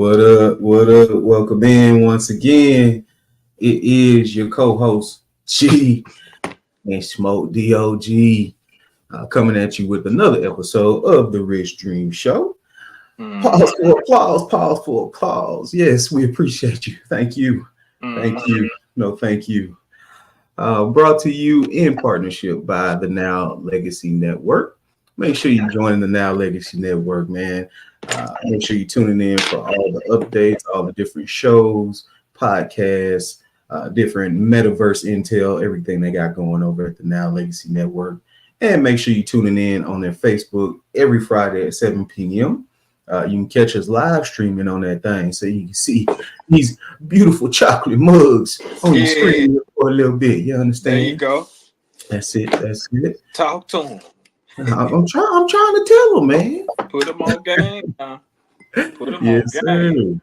What up? What up? Welcome in once again. It is your co-host G and Smok3og coming at you with another episode of the Rich Dream Show. Pause for applause. Pause for applause. Yes, we appreciate you. Thank you. Thank you. No, thank you. Brought to you in partnership by the Now Legacy Network. Make sure you join the Now Legacy Network, man. Make sure you're tuning in for all the updates, all the different shows, podcasts, different metaverse intel, everything they got going over at the Now Legacy Network. And make sure you're tuning in on their Facebook every Friday at 7 p.m. You can catch us live streaming on that thing so you can see these beautiful chocolate mugs on your screen for a little bit. You understand? There you go. That's it. That's it. Talk to them. I'm trying to tell them, man. Put them on game. Put them Yes, on game.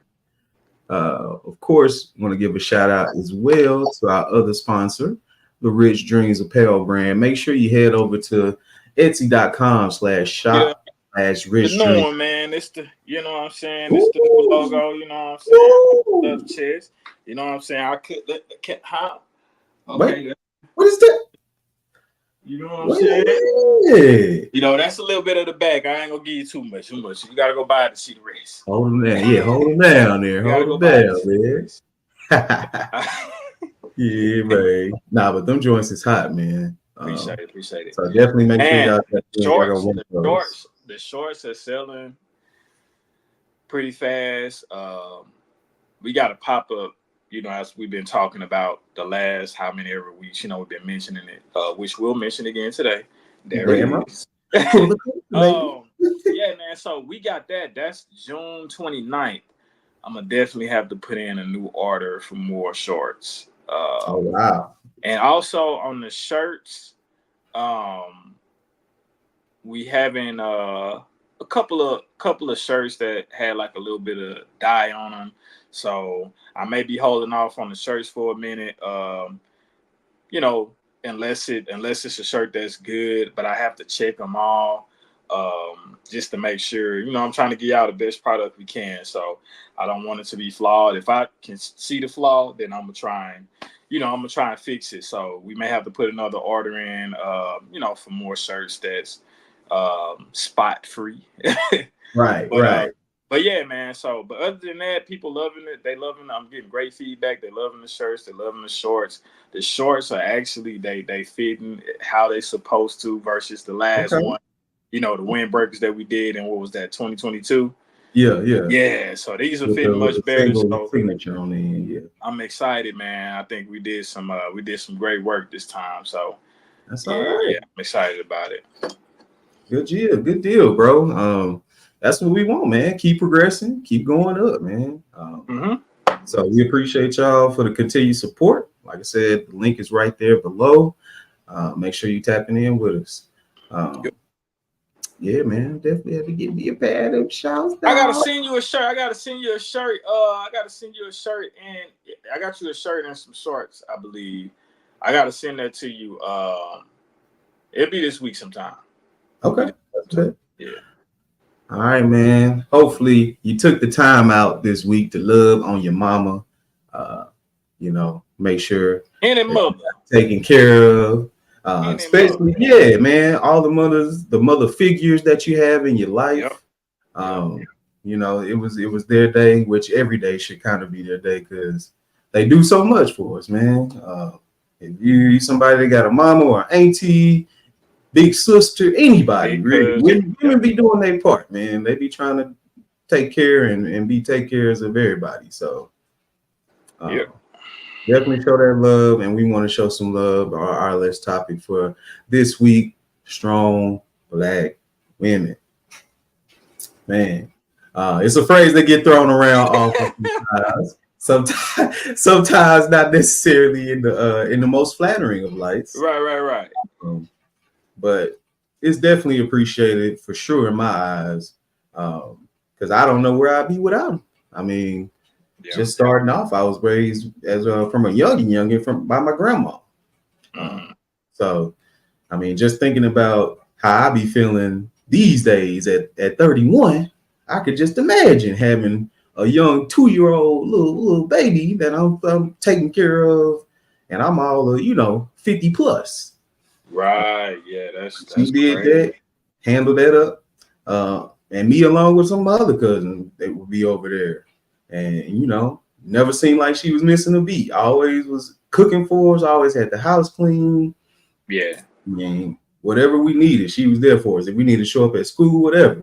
Of course, want to give a shout out as well to our other sponsor, the Rich Dreamzz apparel brand. Make sure you head over to etsy.com/shop/Rich Dreamzz. Man, it's the, you know what I'm saying? It's the new logo, you know what I'm saying? Love chest. You know what I'm saying? I could how? Okay. Wait, what is that? You know what I'm saying? You know, that's a little bit of the bag. I ain't gonna give you too much. You gotta go buy it to see the rest. Hold them down. Yeah, hold them down there. Hold them down, man. Yeah, man. Nah, but them joints is hot, man. Appreciate it. So definitely make sure y'all the shorts are selling pretty fast. We got a pop-up, you know, as we've been talking about the last how many every week, you know, we've been mentioning it, which we'll mention again today. There it is. Yeah, man. So we got that. That's June 29th. I'm gonna definitely have to put in a new order for more shorts. Oh wow. And also on the shirts, we having a couple of shirts that had like a little bit of dye on them. So I may be holding off on the shirts for a minute. You know, unless it's a shirt that's good, but I have to check them all just to make sure. You know, I'm trying to get out the best product we can. So I don't want it to be flawed. If I can see the flaw, then I'm gonna try and fix it. So we may have to put another order in, you know, for more shirts that's spot free. Right. But yeah, man. So, but other than that, people loving it. They loving it. I'm getting great feedback. They loving the shirts. They loving the shorts. The shorts are actually they fitting how they supposed to versus the last one. You know, the windbreakers that we did in what was that 2022. Yeah. So these are fitting much better. So signature on the end. Yeah, I'm excited, man. I think we did some great work this time. So that's all right. Yeah, I'm excited about it. Good deal, bro. That's what we want, man. Keep progressing, keep going up, man. So we appreciate y'all for the continued support. Like I said, the link is right there below. Make sure you tapping in with us. Yeah, man, definitely have to give me a pad of shouts. I gotta send you a shirt. I gotta send you a shirt, and I got you a shirt and some shorts, I believe. I gotta send that to you. It'll be this week sometime. Okay. Yeah. All right, man. Hopefully you took the time out this week to love on your mama. You know, make sure any mother taken care of. Especially, yeah, man, all the mother figures that you have in your life. You know, it was their day, which every day should kind of be their day because they do so much for us, man. If you somebody that got a mama or auntie, big sister, anybody, really, women be doing their part, man. They be trying to take care and take care of everybody. So, definitely show that love, and we want to show some love. Our last topic for this week: strong Black women. Man, it's a phrase that get thrown around often. Sometimes not necessarily in the most flattering of lights. Right. But it's definitely appreciated for sure in my eyes, because I don't know where I'd be without them. I mean. Just starting off, I was raised as from a youngin by my grandma. So, I mean, just thinking about how I be feeling these days at 31, I could just imagine having a young 2-year-old little baby that I'm taking care of, and I'm all 50 plus. Right. Yeah, She that's did crazy. that, handled that up, and me along with some of my other cousins, they would be over there, and never seemed like she was missing a beat. Always was cooking for us. Always had the house clean. Yeah. And whatever we needed, she was there for us. If we needed to show up at school, whatever.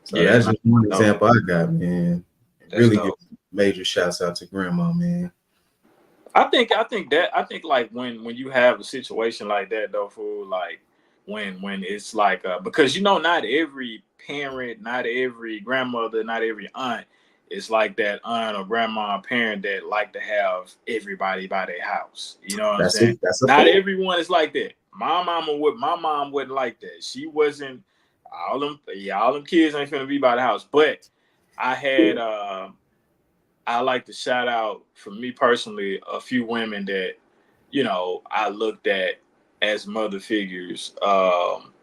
So Yeah. that's No, just one no, example I got, man. that's Really give dope. major shouts out to grandma, man. I think like when you have a situation like that though, for like when it's like because not every parent, not every grandmother, not every aunt is like that aunt or grandma or parent that like to have everybody by their house. You know what I'm That's saying? it. That's a Not fact. everyone is like that. My mom wasn't like that. She wasn't all them kids ain't finna be by the house. But I had I like to shout out for me personally a few women that I looked at as mother figures. Um,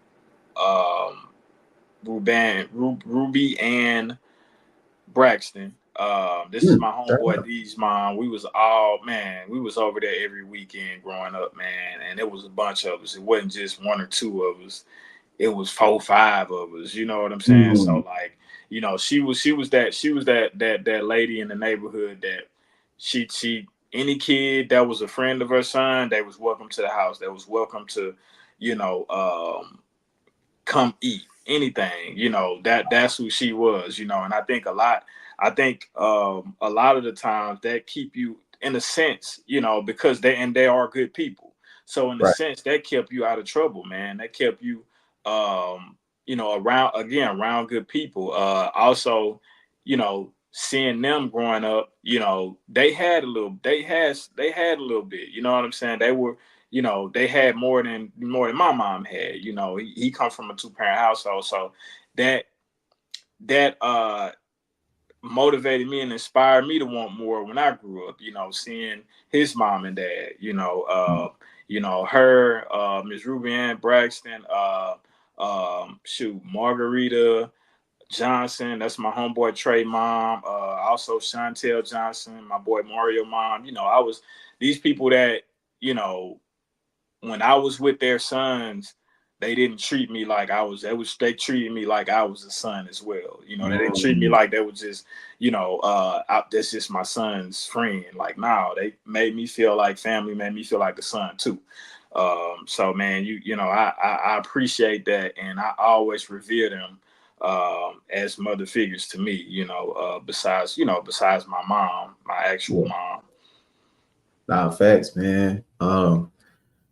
Ruby Ann Braxton. This is my Shout homeboy out. D's mom. We was over there every weekend growing up, man, and it was a bunch of us. It wasn't just one or two of us. It was 4, 5 of us. You know what I'm saying? So Mm, like, she was that lady in the neighborhood that she any kid that was a friend of her son, they was welcome to the house. They was welcome to, you know, come eat anything. That's who she was. And I think a lot of the times that keep you in a sense, because they are good people. So in a right. sense, that kept you out of trouble, man. That kept you around good people. Also, seeing them growing up, they had a little bit. You know what I'm saying? They were, they had more than my mom had. He come from a 2-parent household, so that that motivated me and inspired me to want more when I grew up. Seeing his mom and dad. Her, Miss Ruby Ann Braxton, Margarita Johnson. That's my homeboy Trey mom. Also Chantel Johnson, my boy Mario mom. I was these people that you know when I was with their sons, they didn't treat me like I was. They treated me like I was a son as well. They didn't treat me Mm, like they were just that's just my son's friend. Like, no, they made me feel like family, made me feel like a son too. So man, I appreciate that, and I always revere them as mother figures to me. Besides my mom, my actual yeah. mom. Nah, facts, man.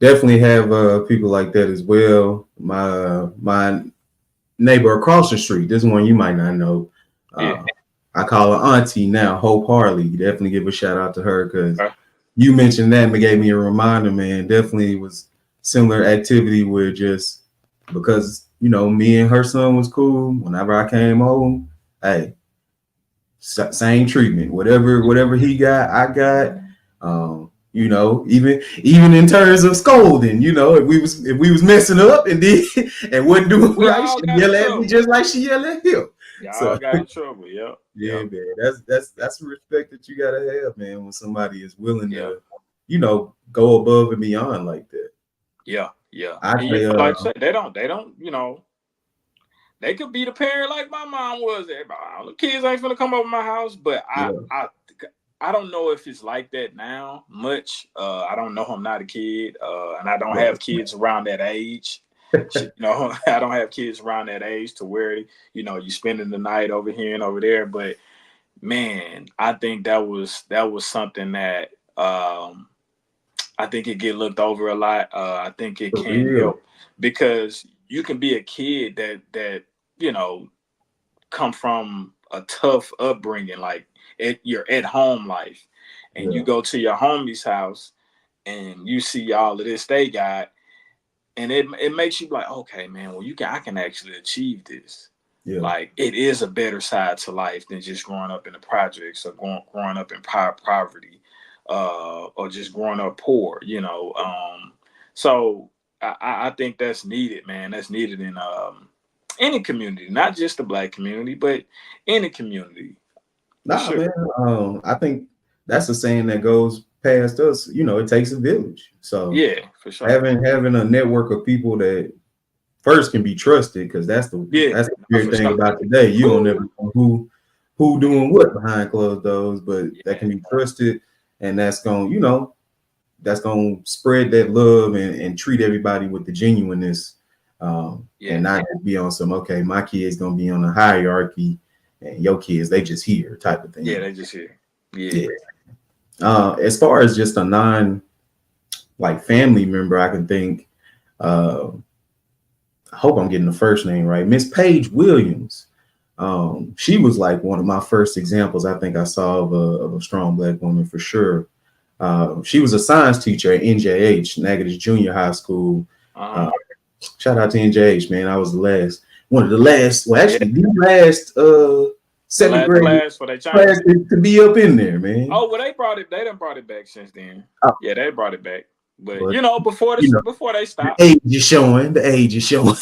Definitely have people like that as well. My neighbor across the street. This one you might not know. Yeah. Uh, I call her Auntie now, Hope Harley. Definitely give a shout out to her because Okay. you mentioned that and it gave me a reminder, man. Definitely was similar activity where just because me and her son was cool. Whenever I came home, hey, same treatment. Whatever he got, I got. Even in terms of scolding, if we was messing up and did and wasn't doing We right, all she got in yell at me trouble. just like she yell at him. Y'all So got in trouble. Yep. yeah, Yep. man, that's the respect that you gotta have, man, when somebody is willing Yep. to, go above and beyond like that. Yeah. Yeah. I And say, like I said, they don't, they could be the parent like my mom was. All the kids ain't gonna come over my house, but yeah, I don't know if it's like that now much. I don't know. I'm not a kid, and I don't have yeah, kids around that age. I don't have kids around that age to where you spending the night over here and over there. But man, I think that was something that I think it get looked over a lot. I think it for can real. help because you can be a kid that you know come from a tough upbringing, like your at home life, and you Yeah, go to your homie's house and you see all of this they got, and it makes you like, okay, man, well I can actually achieve this. yeah, Like it is a better side to life than just growing up in the projects or growing up in poverty, or just growing up poor. So I think that's needed, man. That's needed in any community, not just the black community, but any community. Nah, sure. man. I think that's a saying that goes past us. You know, it takes a village. So Yeah, for sure. having a network of people that first can be trusted, because that's the Yeah, weird for thing sure. about today. You don't never Ooh. know who doing what behind closed doors, but that Yeah, can be trusted, and that's gonna spread that love and treat everybody with the genuineness, yeah, and not just be on some, okay, my kid's gonna be on a hierarchy, and your kids they just here type of yeah. thing. They just here. Yeah, Yeah. As far as just a non like family member, I can think. Uh, I hope I'm getting the first name right. Miss Paige Williams. She was like one of my first examples I think I saw of a strong black woman for sure. She was a science teacher at NJH, Natchitoches Junior High School. Uh, uh-huh. Shout out to NJH, man. I was one of the last, well, Yeah. actually the last The seventh last grade class for they class changed it. to be up in there, man. Oh well, they brought it. They done brought it back since then. Oh, Yeah, they brought it back. But but before you this, know, before they the stopped, age is showing. The age is showing.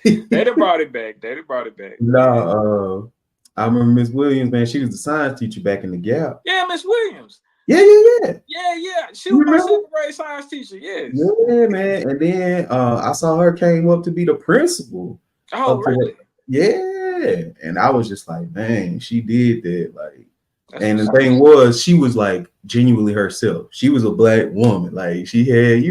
they done brought it back. They done brought it back. Yeah, No, I remember Miss Williams, man. She was the science teacher back in the Gap. yeah, Miss Williams. Yeah, yeah, yeah. Yeah, yeah. She You was my remember? seventh grade science teacher. Yes. Yeah, man. And then I saw her came up to be the principal Oh, up to that. really? Yeah. And I was just like, man, she did that. Like, That's and what's the up. thing was, she was like genuinely herself. She was a black woman. Like, she had,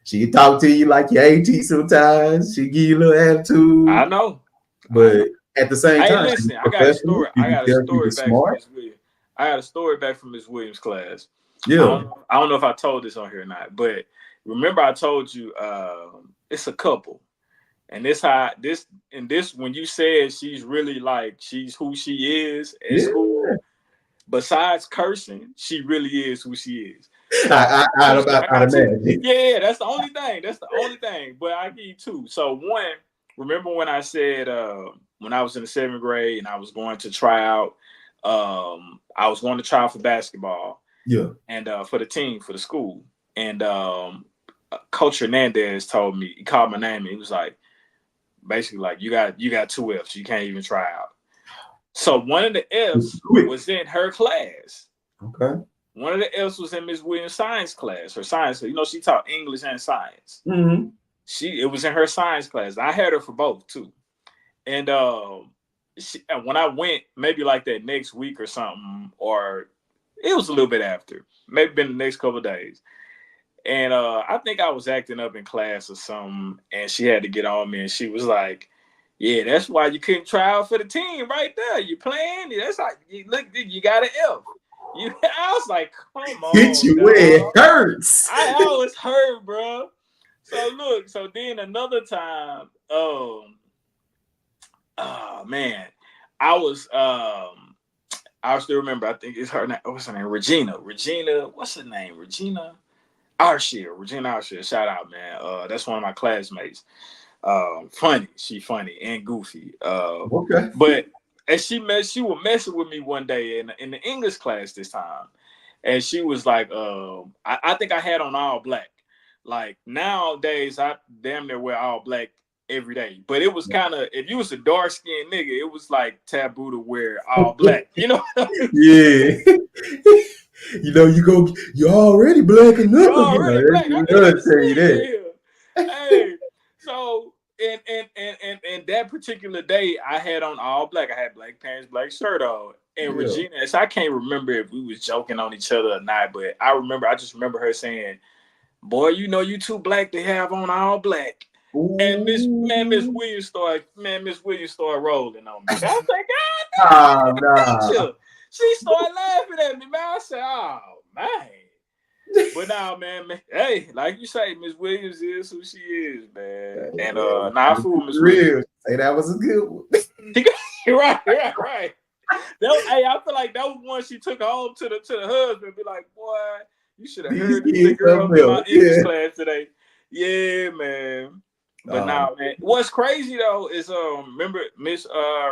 she could talk to you like your AT sometimes. She give you a little I attitude. know. I know. But at the same Hey, time, she was listen, I got a professional. story. She I could got a tell she story was back from smart. Miss Williams. I got a story back from Miss Williams' class. Yeah. I don't know if I told this on here or not, but remember I told you it's a couple. And this when you said she's really like she's who she is at Yeah. school, besides cursing, she really is who she is. So I I, got I, two. I, I I'd got two. imagine. Yeah, that's the only thing. That's the only thing. But I give you two. So one, remember when I said when I was in the seventh grade and I was going to try out, I was going to try out for basketball. Yeah. And for the team for the school. And Coach Hernandez told me, he called my name and he was like, basically like you got two F's, you can't even try out. So one of the F's was in her class. Okay. One of the F's was in Miss Williams' science class. Her science, she taught English and science. Mm-hmm. It was in her science class. I had her for both too. And when I went, maybe like that next week or something, or it was a little bit after, maybe been the next couple of days. And I think I was acting up in class or something, and she had to get on me, and she was like, "Yeah, that's why you couldn't try out for the team right there. You playing? That's like you got an F." I was like, "Come on, Hit you where it hurts." I always hurt, bro. So then another time, oh man, I still remember. I think it's her name. What's her name? Regina. What's her name? Regina Arshir. Shout out, man. That's one of my classmates. Funny. She funny and goofy. Okay. But and she was messing with me one day in the English class this time. And she was like, I think I had on all black. Like nowadays, I damn near wear all black every day. But it was kind of, if you was a dark skinned nigga, it was like taboo to wear all black. You know? Yeah. You're already black enough. You're already black. I can't even tell you see that. you here. Hey, so and that particular day, I had on all black. I had black pants, black shirt on. And Yeah. Regina, so I can't remember if we was joking on each other or not, but I just remember her saying, "Boy, you too black to have on all black." Ooh. And Miss Williams started rolling on me. I was like, God damn, nah. she started laughing at me, man. I said, "Oh man." But now, man, hey, like you say, Miss Williams is who she is, man. And I fool Miss Williams. Say that was a good one. right. I feel like that was one she took home to the husband. Be like, boy, you should have heard this girl in my English class today. Yeah, man. But now, man, what's crazy though is remember Miss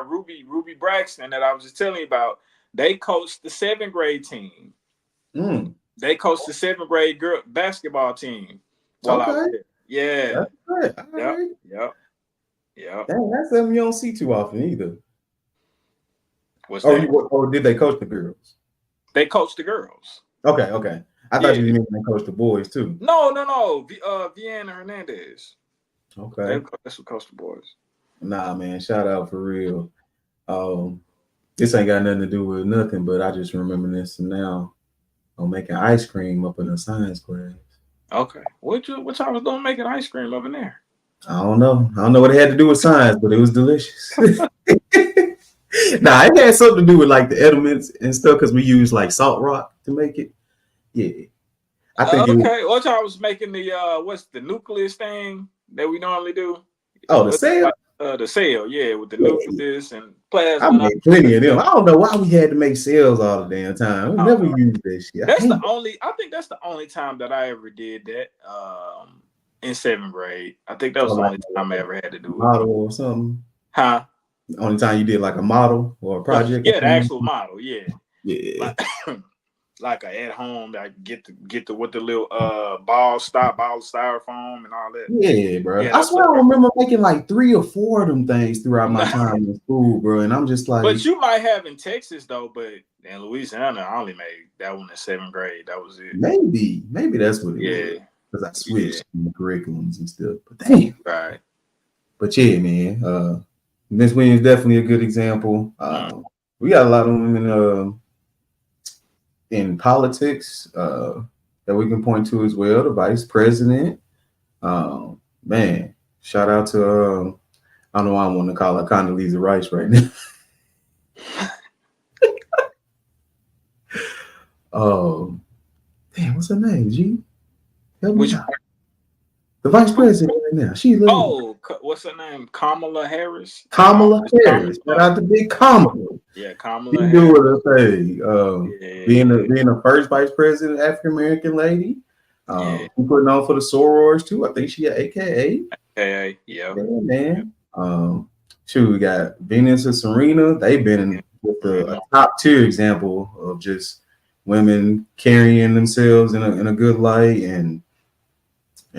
Ruby Braxton that I was just telling you about. They coached the 7th grade team. They coached the 7th grade girl basketball team while I was there. Yeah. That's good. Yep. Dang, that's something you don't see too often either. What's that? Or did they coach the girls? They coach the girls. Okay. I thought you meant they coach the boys too. No. Vienna Hernandez. Okay. That's what coach the boys. Nah, man. Shout out for real. This ain't got nothing to do with nothing, but I just remember this now. I'm making ice cream up in a science class. Okay. What y'all was doing making ice cream up in there? I don't know what it had to do with science, but it was delicious. Nah, it had something to do with like the elements and stuff because we use like salt rock to make it. Yeah. I think okay. What y'all was making the what's the nucleus thing that we normally do? Oh, the cell? The cell, yeah, with the nucleus and plasma. I made plenty of them. I don't know why we had to make cells all the damn time. We never used that shit. I think that's the only time that I ever did that. In 7th grade. I think that was the only time I ever had to do it. Model or something. Huh? The only time you did like a model or a project. Yeah, the actual model, yeah. Yeah. Like at home, I get the with the little ball styrofoam and all that. Yeah, bro. Yeah, I swear I remember making like 3 or 4 of them things throughout my time in school, bro. And I'm just like, but you might have in Texas though, but in Louisiana, I only made that one in 7th grade. That was it. Maybe that's what it was. Because I switched the curriculums and stuff. But damn. Right. But yeah, man. Miss Williams is definitely a good example. We got a lot of women in politics that we can point to as well. The vice president. Man, shout out to I don't know why I want to call her Condoleezza Rice right now. Damn, what's her name? G? Help me out. The vice president right now. She's what's her name? Kamala Harris. Kamala Harris. Shout out to big Kamala. Yeah, Kamala. She doing her thing. Being the first vice president African American lady. Putting on for the sorors too. I think she got AKA. AKA, yeah. Man. We got Venus and Serena. They've been with a top tier example of just women carrying themselves in a good light and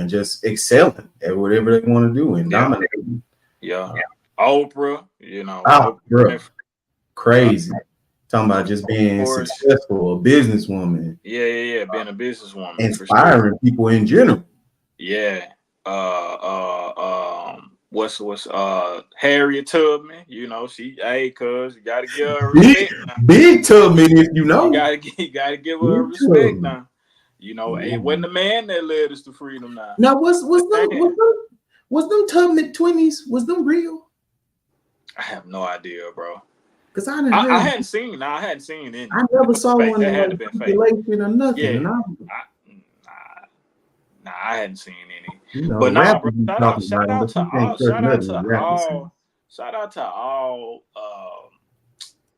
just excelling at whatever they want to do and dominating. Yeah. Oprah, Oprah. Crazy. Talking about just being successful, a businesswoman. Yeah, being a businesswoman. Inspiring people in general. Yeah. What's Harriet Tubman? She cuz you gotta give her respect. Big Tubman, if you know. You gotta give her respect now. It wasn't the man that led us to freedom now. Now was them Tubman 20s? Was them real? I have no idea, bro. Because I hadn't seen any. I never saw one that had to be fake or nothing. Yeah. I hadn't seen any. But no, bro, shout out to all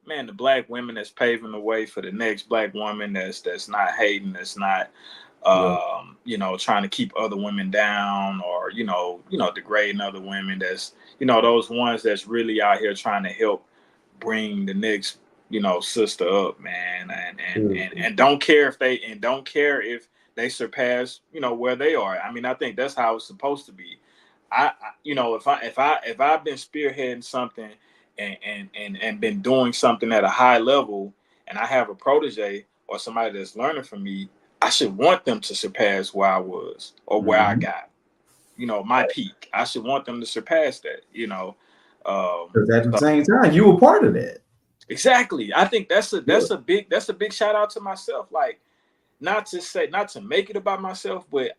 man, the black women that's paving the way for the next black woman that's not hating, that's not trying to keep other women down or degrading other women, that's those ones that's really out here trying to help bring the next sister up, man, and don't care if they surpass where they are. I mean, I think that's how it's supposed to be. If I've been spearheading something and been doing something at a high level, and I have a protege or somebody that's learning from me, I should want them to surpass where I was or where I got, my peak. I should want them to surpass that, because at the same time, you were part of that. Exactly. I think that's a big shout out to myself. Like, not to make it about myself, but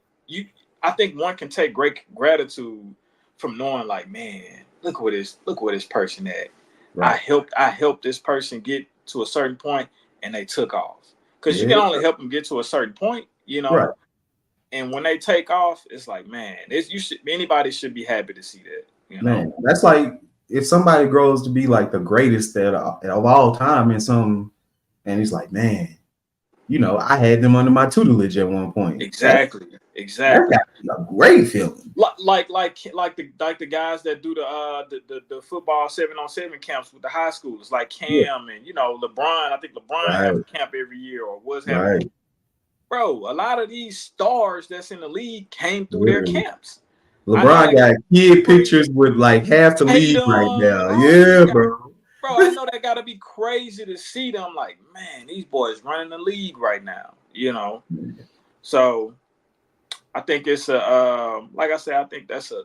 I think one can take great gratitude from knowing, like, man, look where this person at. Right. I helped this person get to a certain point and they took off. Because you can only help them get to a certain point, Right. And when they take off, it's like, man, anybody should be happy to see that. Man, that's like if somebody grows to be like the greatest of all time and he's like, man, I had them under my tutelage at one point. Exactly. That's a great feeling. Like the guys that do the football 7-on-7 camps with the high schools, like Cam and LeBron. I think LeBron has a camp every year or was having. Right. Bro, a lot of these stars that's in the league came through their camps. LeBron got kid pictures with like half the league right now. Yeah, bro. bro, I know that gotta be crazy to see them. Like, man, these boys running the league right now. So I think it's a like I said, I think that's a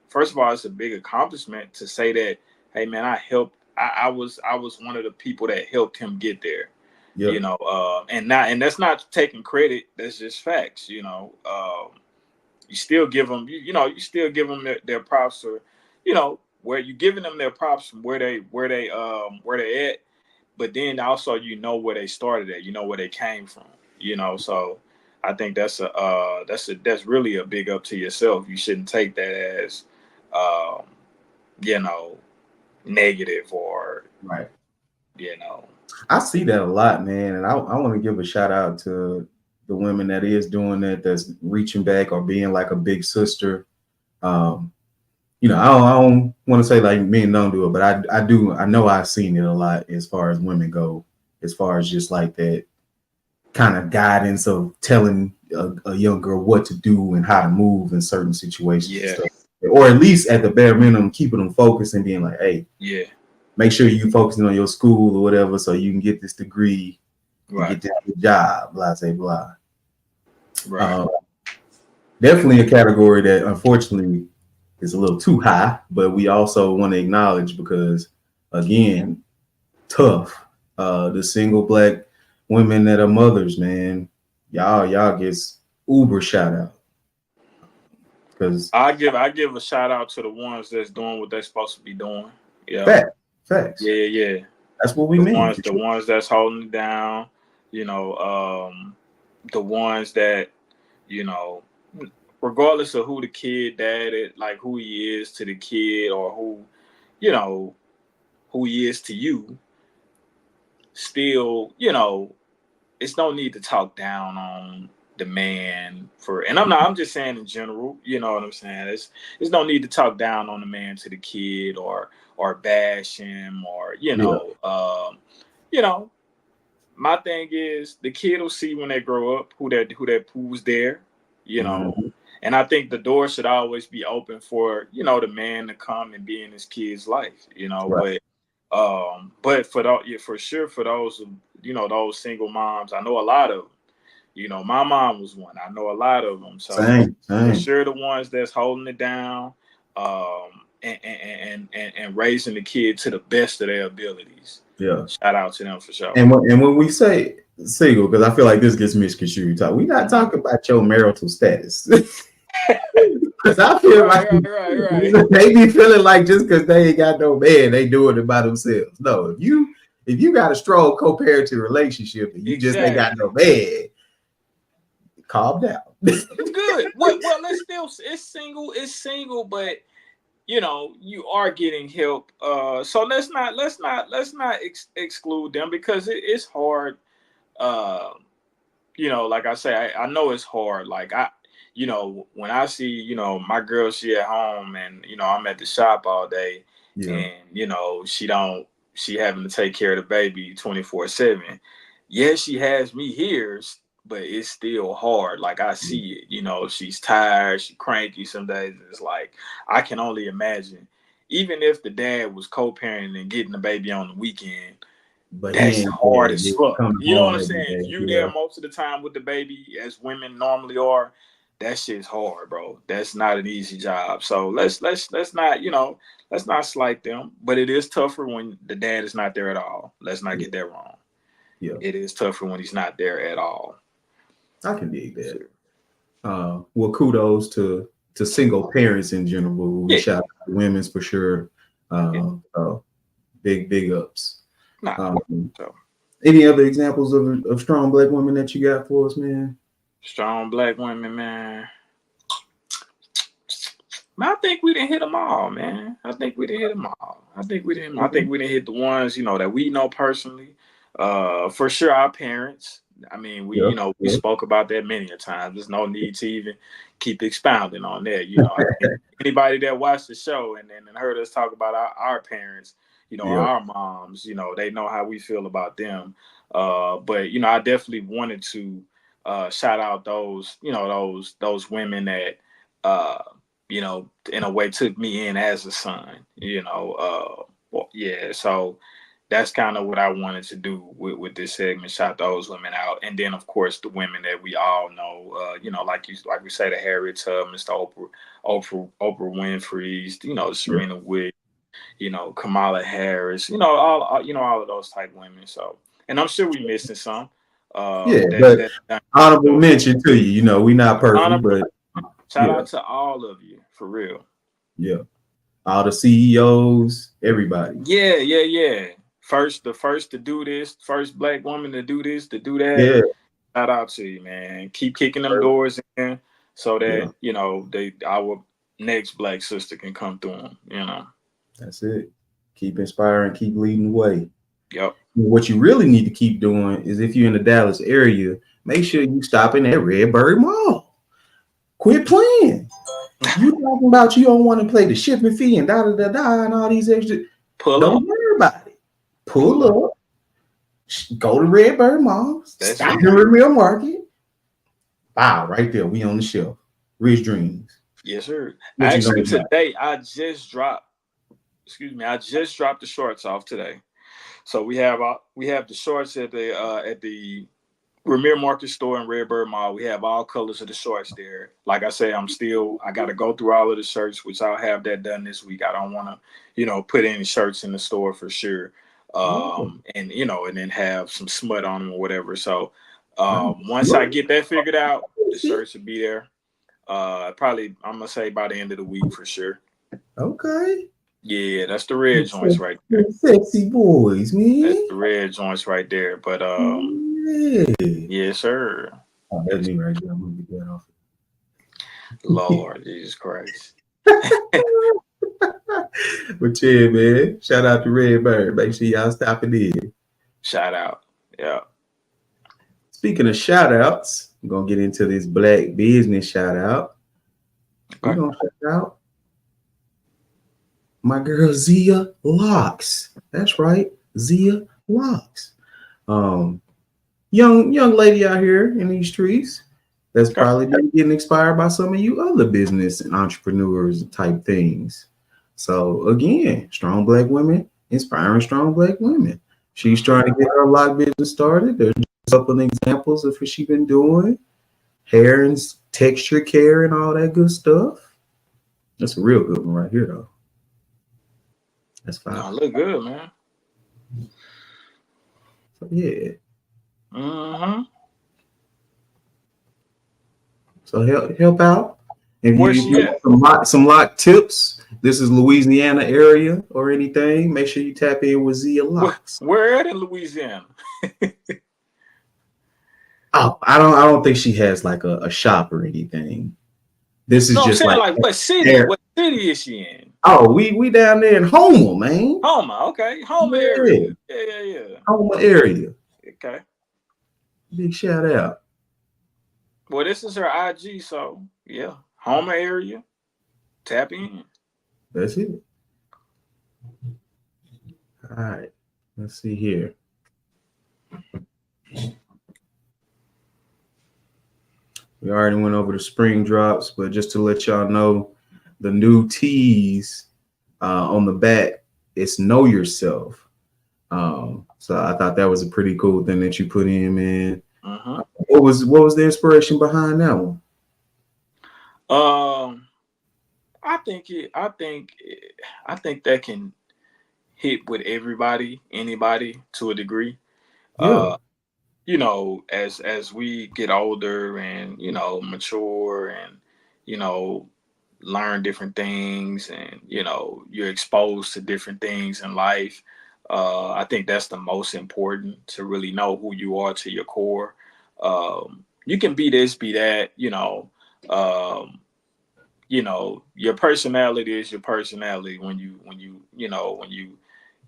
first of all, it's a big accomplishment to say that, hey man, I was one of the people that helped him get there. Yeah. And that's not taking credit, that's just facts. You still give them you still give them their props, or where you giving them their props from where they at, but then also where they started at, where they came from, so I think that's really a big up to yourself. You shouldn't take that as you know negative, or Right. you know I see that a lot, man, and I want to give a shout out to the women that is doing that, that's reaching back or being like a big sister. Um, I don't want to say like men don't do it, but I do. I know I've seen it a lot as far as women go, as far as just like that kind of guidance of telling a young girl what to do and how to move in certain situations and stuff. Or at least at the bare minimum, keeping them focused and being like, hey, make sure you focusing on your school or whatever so you can get this degree and get that job, blah, blah, blah. Right. Definitely a category that unfortunately is a little too high, but we also want to acknowledge because, again, tough. The single black women that are mothers, man, y'all gets uber shout out. Because I give a shout out to the ones that's doing what they're supposed to be doing. Yeah. Facts. Yeah. That's what we mean. The ones that's holding it down, the ones that, regardless of who the kid dad is, like who he is to the kid, or who he is to you, still, it's no need to talk down on the man and I'm just saying in general, you know what I'm saying? There's no need to talk down on the man to the kid, or bash him, or my thing is the kid will see when they grow up who's there, Mm-hmm. And I think the door should always be open for, the man to come and be in his kid's life, Right. but for sure, for those, those single moms, I know a lot of them. My mom was one. I know a lot of them. So Same. for sure, the ones that's holding it down, and raising the kid to the best of their abilities. Yeah. Shout out to them for sure. And when we say single, because I feel like this gets misconstrued, we're not talking about your marital status. Because I feel right. they be feeling like just because they ain't got no man, they doing it by themselves. No, if you got a strong co-parenting relationship and you just ain't got no man, calm down. It's good. Well, it's single, but you are getting help. So let's not exclude them, because it's hard. Like I say, I know it's hard. Like when I see, my girl, she at home, and I'm at the shop all day, and she having to take care of the baby 24/7. Yeah, she has me here, but it's still hard. Like I see it, she's tired, she cranky some days. It's like, I can only imagine, even if the dad was co-parenting and getting the baby on the weekend, but that's hard as fuck. You know what I'm saying? If you there most of the time with the baby, as women normally are, that shit's hard, bro. That's not an easy job. So let's not, let's not slight them. But it is tougher when the dad is not there at all. Let's not get that wrong. Yeah. It is tougher when he's not there at all. I can dig that. Well, kudos to single parents in general. We shout out to women's for sure. Big ups. Any other examples of strong black women that you got for us, man? Strong black women, man. I think we didn't hit them all, man. I think we didn't hit the ones, that we know personally. For sure, our parents. I mean, we spoke about that many a times. There's no need to even keep expounding on that. Anybody that watched the show and heard us talk about our parents, our moms, they know how we feel about them. But I definitely wanted to shout out those, those women that in a way took me in as a son. Well, yeah, so that's kind of what I wanted to do with this segment, shout those women out. And then of course the women that we all know, like we say, the Harriet Tubmans, the Oprah Winfrey's, the Serena Williams, Kamala Harris, all of those type women. So, and I'm sure we missing some. Yeah, but honorable mention to you. We not perfect, but shout out to all of you for real. Yeah, all the CEOs, everybody. Yeah. The first to do this, first Black woman to do this, to do that. Yeah. Shout out to you, man. Keep kicking them doors in so that our next Black sister can come through them. That's it. Keep inspiring, keep leading the way. Yep. What you really need to keep doing is, if you're in the Dallas area, make sure you stop in at Redbird Mall. Quit playing. You talking about you don't want to pay the shipping fee and and all these extra. Don't worry about it. Pull up. Go to Redbird Mall. Stop in Real Market. Wow, right there. We on the shelf. Rich Dreamzz. Yes, sir. Actually, today I just dropped the shorts off today. So we have the shorts at the Premier Market store in Redbird Mall. We have all colors of the shorts there. Like I say, I got to go through all of the shirts, which I'll have that done this week. I don't want to, put any shirts in the store for sure. And then have some smut on them or whatever. So once I get that figured out, the shirts will be there. Probably, I'm gonna say by the end of the week for sure. Okay. Yeah, that's the red joints right there. Sexy boys, man. That's the red joints right there. But yes, sir. Oh, that's me right there. I'm gonna get that off. Lord Jesus Christ. But yeah, man. Shout out to Redbird. Make sure y'all stop it in. Shout out. Yeah. Speaking of shout outs, I'm gonna get into this Black business shout out. Okay. We're gonna shout out my girl Zia Locks. That's right, Zia Locks. Young lady out here in these streets that's probably been getting inspired by some of you other business and entrepreneurs type things. So again, strong Black women inspiring strong Black women. She's trying to get her lock business started. There's a couple of examples of what she's been doing, hair and texture care and all that good stuff. That's a real good one right here, though. That's fine. Oh, look good, man. So yeah. So help out. If you get some lock tips, this is Louisiana area or anything, make sure you tap in with Zia Locks. Where at in Louisiana? Oh, I don't think she has like a shop or anything. This is just like what city? What city is she in? Oh, we down there in Homer, man. Homer, okay. Homer area. Yeah. Homer area. Okay. Big shout out. Well, this is her IG, so yeah. Homer area. Tap in. That's it. All right. Let's see here. We already went over the spring drops, but just to let y'all know, the new tees on the back, it's Know Yourself. So I thought that was a pretty cool thing that you put in, man. What was the inspiration behind that one? I think that can hit with anybody to a degree. Yeah. As we get older and mature and learn different things and you're exposed to different things in life. I think that's the most important, to really know who you are to your core. You can be this, be that, your personality is your personality when you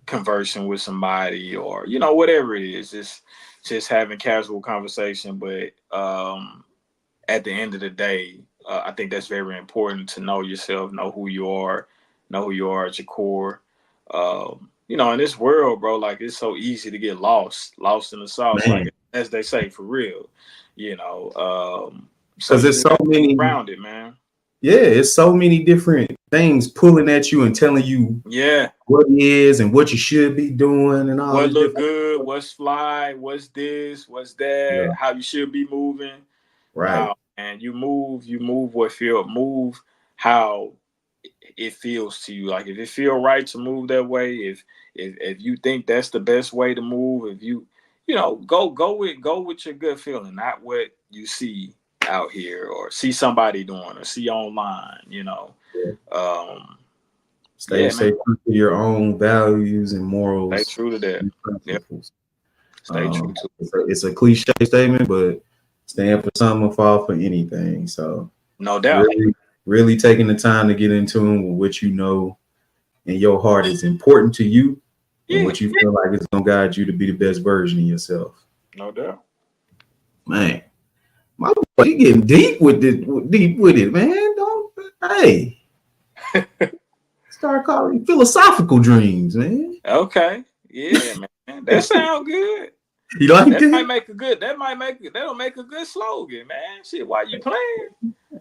conversing with somebody or whatever it is, just having casual conversation. But at the end of the day, I think that's very important to know yourself, know who you are at your core. In this world, bro, like it's so easy to get lost in the sauce, like as they say, for real. So there's so many around it, man. Yeah, it's so many different things pulling at you and telling you Yeah. what it is and what you should be doing and all What this look different good, stuff. what's fly, what's this, what's that, Yeah, how you should be moving. right. No, and you move what feel move how it feels to you. Like if it feel right to move that way, if you think that's the best way to move, if go with your good feeling, not what you see out here or see somebody doing or see online. Yeah. Um, Stay yeah, man, stay true to your own values and stay morals true to that. and Yep, principles. stay true to It's a cliche statement, but stand for something or fall for anything. So no doubt. really, really taking the time to get in tune with what you know and your heart is important to you and Yeah, what you feel like is gonna guide you to be the best version of yourself. no doubt. Man, my boy, you getting deep with it, man. Don't hey, start calling philosophical dreams, man. Okay, yeah, man, that sound good. You like That might that? make a good. That'll make a good slogan, man. Shit, why you playing?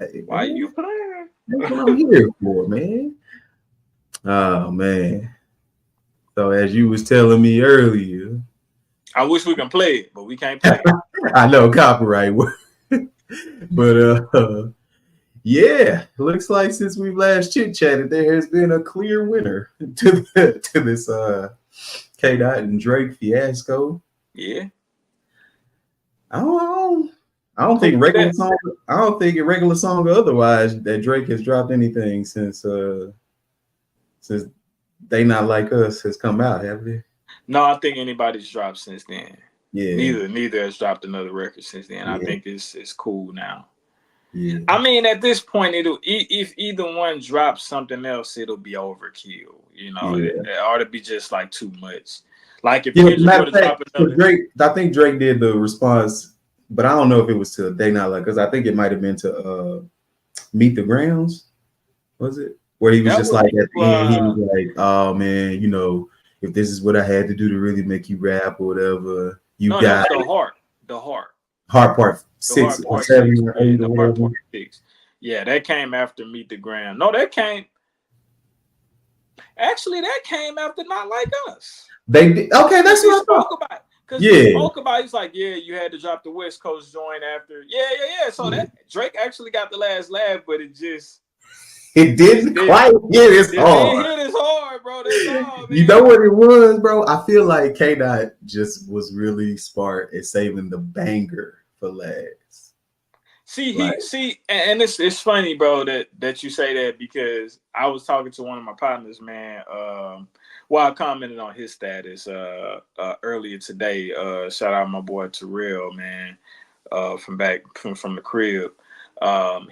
Hey, Why man, you playing? that's what I'm here for, man. Oh man. So as you was telling me earlier, I wish we can play it, but we can't play it. I know copyright, but yeah, looks like since we've last chit chatted, there has been a clear winner to this K Dot and Drake fiasco. Yeah, I don't, I don't who think did regular that? song. I don't think a regular song or otherwise that Drake has dropped anything since They Not Like Us has come out, have they? No, I think anybody's dropped since then. Yeah, Neither has dropped another record since then. I yeah, think it's cool now. yeah, I mean, at this point, if either one drops something else, it'll be overkill. yeah. It ought to be just like too much. Like if Yeah, Kendrick matter were of to fact, drop so another, Drake. I think Drake did the response, but I don't know if it was to They Not Like Us. I think it might have been to Meet the Grounds. Was it where he was that just would like be at the end? He was like, "Oh man, if this is what I had to do to really make you rap or whatever, you no, that was got the heart. hard part The six hard or part six. 7 or Yeah, 8 or the hard whatever." part six. Yeah, that came after Meet the Ground. No, that came after Not Like Us. They did, okay. Because That's he what I thought. spoke about it. Because he Yeah, spoke about it. He's like, yeah, you had to drop the West Coast joint after. Yeah. So yeah. that Drake actually got the last laugh, but It it just didn't quite hit as didn't hard. hit as hard, bro. That's all, You know man. what it was, bro? I feel like K Dot just was really smart at saving the banger for last. Like, And it's funny, bro, that you say that because I was talking to one of my partners, man. While I commented on his status earlier today. Shout out my boy Terrell, man, from back from the crib.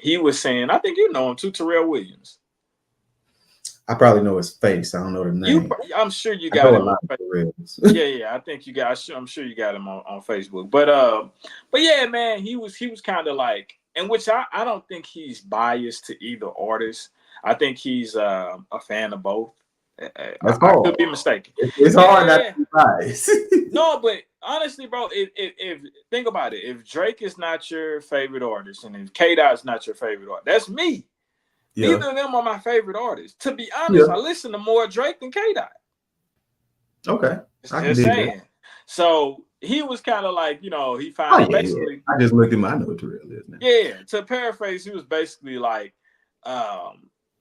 He was saying, I think you know him too, Terrell Williams. I probably know his face. I don't know the You, name. I'm sure you I got know a him lot on of Facebook. the reels. Yeah. I think you got. I'm sure you got him on Facebook. But yeah, man, he was kind of like, and which I don't think he's biased to either artist. I think he's a fan of both. That's I hard. could be mistaken. It's hard not Yeah. to be biased. No, but honestly, bro, if think about it, if Drake is not your favorite artist, and if K Dot is not your favorite artist, that's me. Yeah, Neither of them are my favorite artists. To be honest, yeah. I listen to more Drake than K Dot. Okay, I can Just dig that. saying. So he was kind of like, he Oh found yeah. basically, I just looked at my. I know what the real is now. yeah, to paraphrase, he was basically like,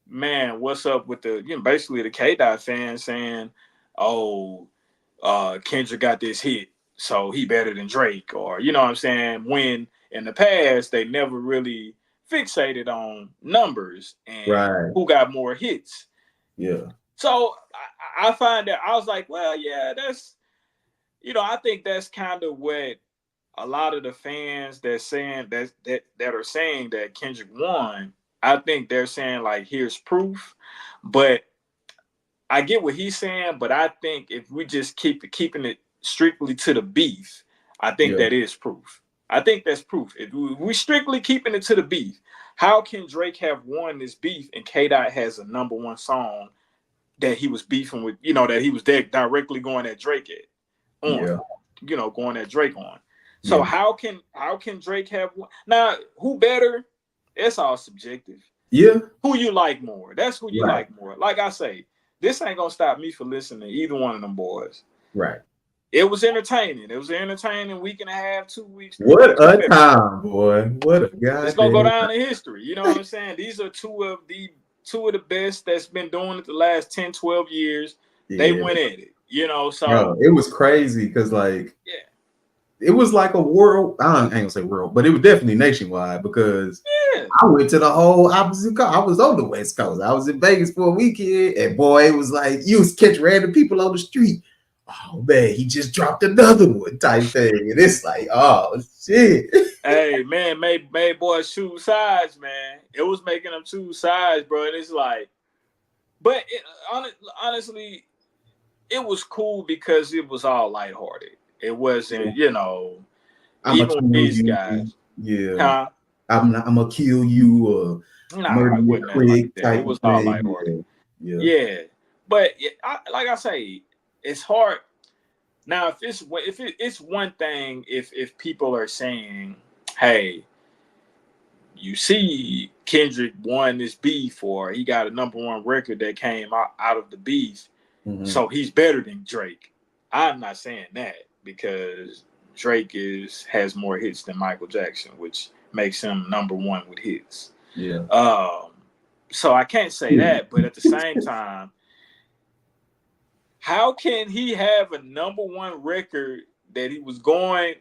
man, what's up with basically the K Dot fans saying, oh, Kendrick got this hit, so he better than Drake, or you know what I'm saying? When in the past they never really fixated on numbers and Right. who got more hits. Yeah. So I find that I was like, well, yeah, that's I think that's kind of what a lot of the fans that are saying that Kendrick won. I think they're saying like, here's proof, but I get what he's saying. But I think if we just keeping it strictly to the beef, I think Yeah. that is proof. I think that's proof. If we strictly keeping it to the beef, how can Drake have won this beef and K Dot has a number one song that he was beefing with, that he was directly going at Drake on, Yeah. going at Drake on. So Yeah. how can Drake have one? Now, who better? It's all subjective. Yeah. Who you like more? That's who you Right. like more. Like I say, this ain't gonna stop me from listening to either one of them boys. Right. It was entertaining. It was an entertaining week and a half, 2 weeks. What a time, boy. What a goddamn. It's gonna go down in history. You know what I'm saying? These are two of the best that's been doing it the last 10, 12 years. Yeah. They went at it. You know, so bro, it was crazy because it was like a world. I ain't gonna say world, but it was definitely nationwide because I went to the whole opposite coast. I was on the West Coast. I was in Vegas for a weekend, and boy, it was like you was catch random people on the street. Oh man, he just dropped another one type thing, and it's like, oh shit. Hey man, made boys choose sides, man. It was making them choose sides, bro. And it's like, but honestly, it was cool because it was all lighthearted. It wasn't, you know, even with these guys. Yeah. Huh? I'm gonna kill you or murder you quick type. It was all lighthearted. Yeah. But like I say, it's hard. Now, if it's one thing, if people are saying, hey, you see Kendrick won this beef, or he got a #1 record that came out of the beef, so he's better than Drake. I'm not saying that because Drake has more hits than Michael Jackson, which makes him #1 with hits. Yeah. So I can't say that, but at the same time, how can he have a #1 record that he was going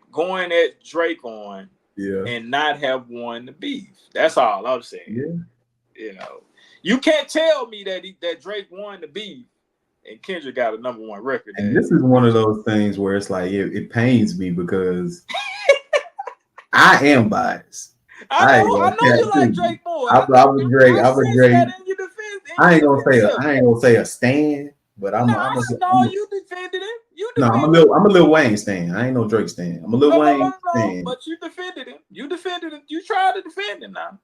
at Drake on, and not have won the beef? That's all I'm saying. Yeah. You know, you can't tell me that Drake won the beef and Kendrick got a #1 record. And this is one of those things where it's like it pains me because I am biased. I know you like Drake more. I'm a Drake. I ain't gonna say a stan. But I'm you defended him. I'm a Lil Wayne stan. I ain't no Drake stan. I'm a Lil Wayne stan. But you defended him. You tried to defend him now.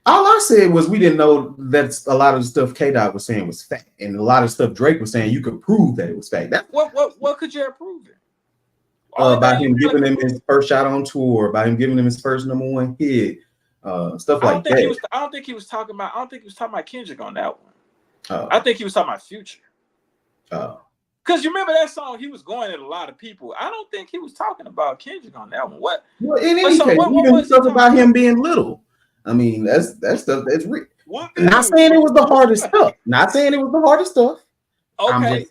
All I said was we didn't know that a lot of the stuff K-Dot was saying was fact, and a lot of stuff Drake was saying you could prove that it was fact. What could you have proven? By him giving him his first shot on tour, by him giving him his first #1 hit, stuff like that. I don't think he was talking about Kendrick on that one. I think he was talking about Future. Because you remember that song, he was going at a lot of people. I don't think he was talking about Kendrick on that one. What? Well, in any case, even stuff about him being little. I mean, that's stuff that's real. Not saying it was the hardest stuff. Not saying it was the hardest stuff. Okay.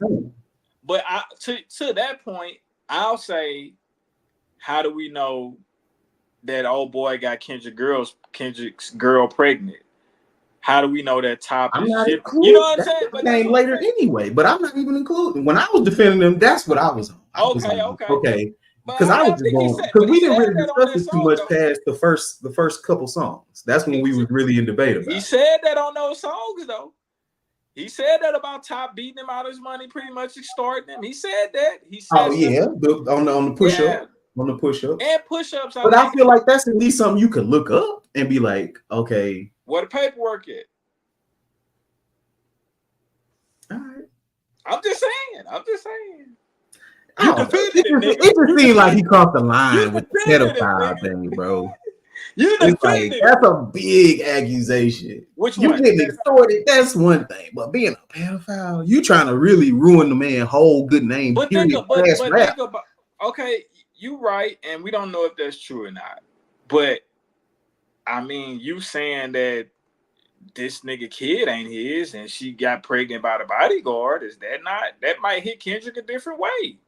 But to that point, I'll say, how do we know that old boy got Kendrick's girl pregnant? How do we know that topic? I'm not including. You know what I'm saying? But came later anyway. But I'm not even including. When I was defending them, that's what I was on. Okay. Because I was just going because we didn't really discuss it too much past the first couple songs. That's when we was really in debate about. He said that on those songs though. He said that about Top beating him out of his money, pretty much extorting him. He said that. He said on the push up. On the push-ups. And push-ups. But I feel like that's at least something you could look up and be like, okay. Where the paperwork at? All right. I'm just saying. It just seemed like he crossed the line with the pedophile thing, bro. It's like, that's a big accusation. Which you getting extorted, that's one thing. But being a pedophile, you trying to really ruin the man's whole good name. But think about, okay, you right, and we don't know if that's true or not. But I mean, you saying that this nigga kid ain't his and she got pregnant by the bodyguard, is that not? That might hit Kendrick a different way.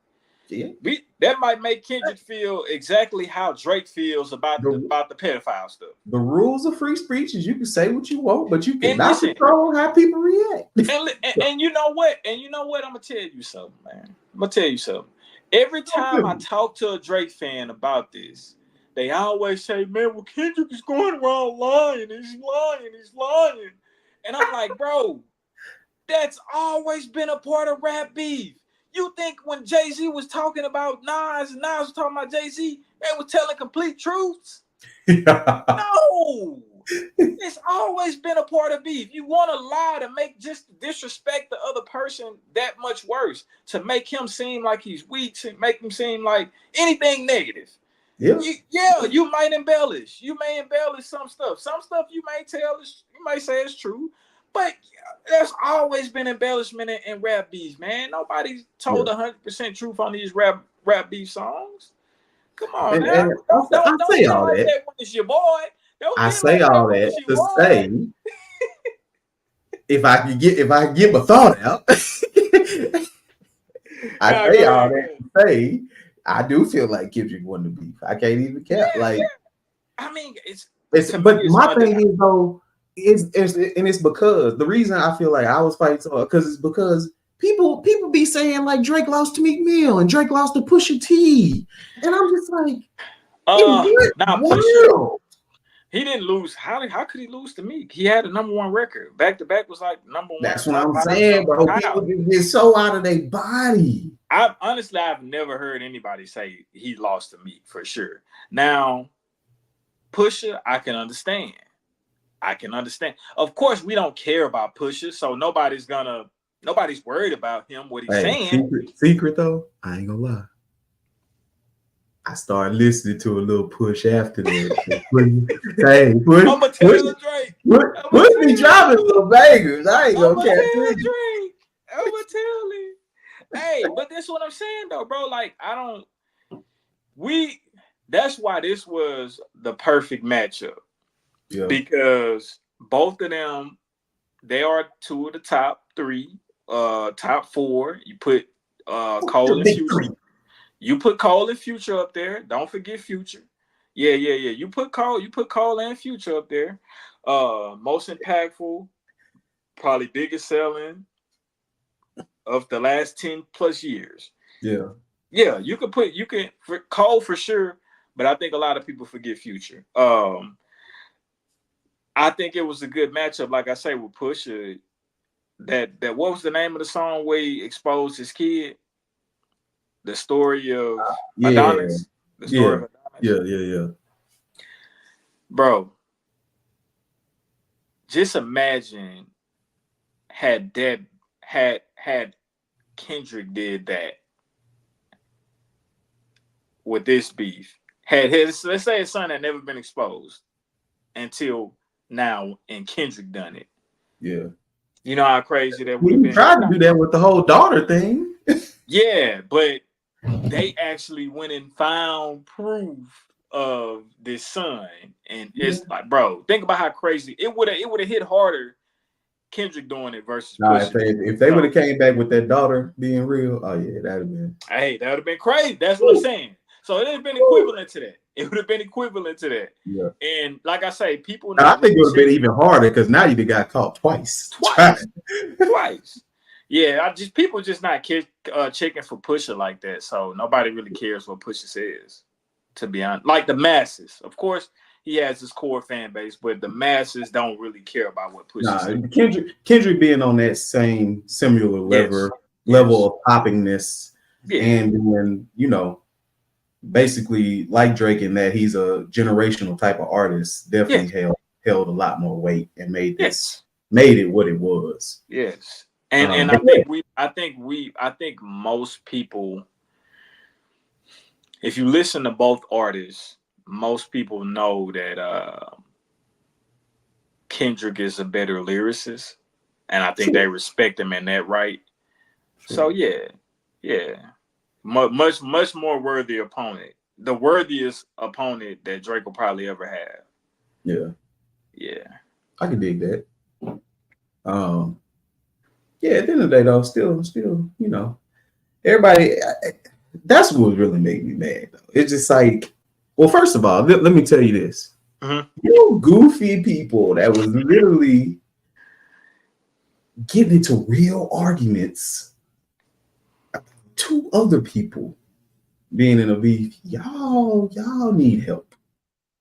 Yeah. That might make Kendrick feel exactly how Drake feels about the pedophile stuff. The rules of free speech is you can say what you want, but you cannot control how people react. And you know what? I'm gonna tell you something, man. Every time I talk to a Drake fan about this, they always say, man, well, Kendrick is going around lying. He's lying. And I'm like, bro, that's always been a part of rap beef. You think when Jay-Z was talking about Nas and Nas was talking about Jay-Z, they were telling complete truths? No. It's always been a part of beef. You want to lie to make just disrespect the other person that much worse, to make him seem like he's weak, to make him seem like anything negative. Yeah. You might embellish. You may embellish some stuff. Some stuff you may you may say it's true, but there's always been embellishment in rap beefs, man. Nobody's told 100% truth on these rap beef songs. Come on, now. And Don't say get all like that. when it's your boy. Don't I get say like all when that it's your to boy. say, if I can get my thought out, I say all that to say, I do feel like Kendrick won the beef. I can't even cap. I mean, it's but my thing is though, it's because the reason I feel like I was fighting so hard because it's because people be saying like Drake lost to Meek Mill and Drake lost to Pusha T, and I'm just like, Pusha, he didn't lose. How could he lose to Meek? He had a #1 record. Back to back was like #1. That's what I'm saying, bro. People get so out of their body. I've never heard anybody say he lost to Meek for sure. Now, Pusha, I can understand. Of course, we don't care about Pusha, so nobody's worried about him. What he's saying. Secret though, I ain't gonna lie. I started listening to a little Push after that. Push. I'ma tell Drake. Push me dropping some bangers. I ain't gonna catch Drake. I'ma tell him. Hey, but that's what I'm saying though, bro. Like, that's why this was the perfect matchup. Yeah. Because both of them, they are two of the top 3, top 4. You put Cole and Future. You put Cole and Future up there. Don't forget Future. Yeah. You put Cole and Future up there. Most impactful, probably biggest selling of the last 10 plus years. Yeah. Yeah, you can for Cole for sure, but I think a lot of people forget Future. I think it was a good matchup, like I say, with Pusha. That what was the name of the song where he exposed his kid? The story of Adonis. The story of Adonis. Yeah. Bro, just imagine had Kendrick did that with this beef. Let's say his son had never been exposed until now, and Kendrick done it. Yeah. You know how crazy that would have been. Tried to do that with the whole daughter thing. Yeah, but they actually went and found proof of this son, and it's like, bro, think about how crazy it would have hit harder. Kendrick doing it versus if they would have came back with that daughter being real, oh yeah, that'd have been. Hey, that would have been crazy. That's what I'm saying. So it would have been equivalent to that. Yeah. And like I say, people. I think it would have been even harder because now you got caught twice. Twice. Yeah, people just not checking for Pusha like that. So nobody really cares what Pusha says. To be honest, like the masses, of course, he has his core fan base, but the masses don't really care about what Pusha says. Kendrick being on that same similar level of poppingness, and then basically like Drake in that he's a generational type of artist, definitely held a lot more weight and made it what it was. Yes. And I think most people, if you listen to both artists, most people know that Kendrick is a better lyricist, and I think they respect him in that right. So much more worthy opponent, the worthiest opponent that Drake will probably ever have. Yeah, I can dig that. Yeah, at the end of the day, though, still, everybody. That's what really made me mad, though. It's just like, well, first of all, let me tell you this. You goofy people that was literally getting into real arguments. 2 other people being in a beef, y'all need help.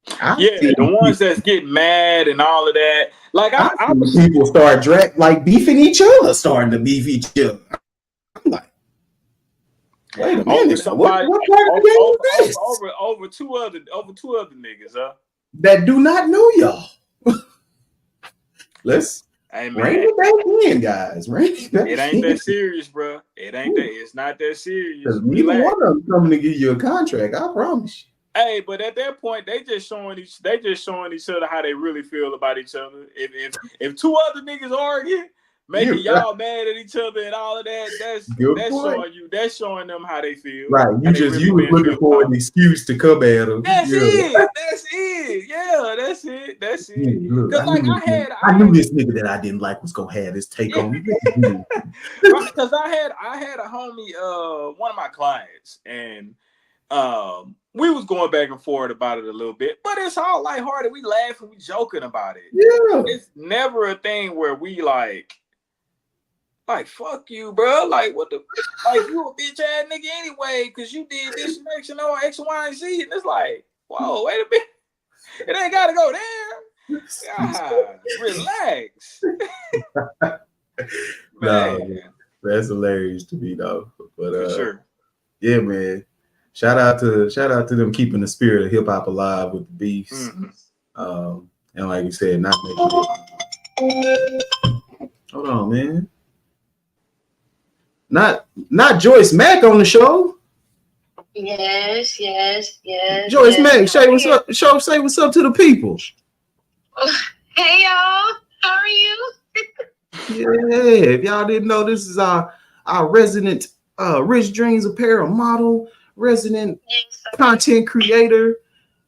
The ones that's getting mad and all of that. Like I people start beefing each other, starting to beef each other. I'm like, wait a minute, somebody what part of the game is this? Over two other niggas, huh? That do not know y'all. Let's rein it back in, guys. It ain't that serious, bro. It's not that serious. Neither one of them coming to give you a contract. I promise you. Hey, but at that point, they just showing each other how they really feel about each other. If two other niggas argue, making y'all mad at each other and all of that, that's showing them how they feel. Right. You were looking for an excuse to come at them. That's it. Yeah, that's it. Look, Because like I knew this nigga that I didn't like was gonna have this take on me. Because I had a homie, one of my clients, and we was going back and forth about it a little bit, but it's all lighthearted. We laughing, we joking about it. Yeah. It's never a thing where we like fuck you, bro. Like what the you a bitch ass nigga anyway, because you did this and X and O, X, Y, and Z. And it's like, whoa, wait a minute. It ain't gotta go there. God, relax. Man. That's hilarious to me though. But for sure. Yeah, man. Shout out to them keeping the spirit of hip hop alive with the beefs. Mm-hmm. And like you said, not making it. Hold on, man. Not Joyce Mack on the show. Yes. Joyce Mack, say what's up. Say what's up to the people. Hey y'all, how are you? Yeah, if y'all didn't know, this is our resident Rich Dreamzz apparel model, resident content creator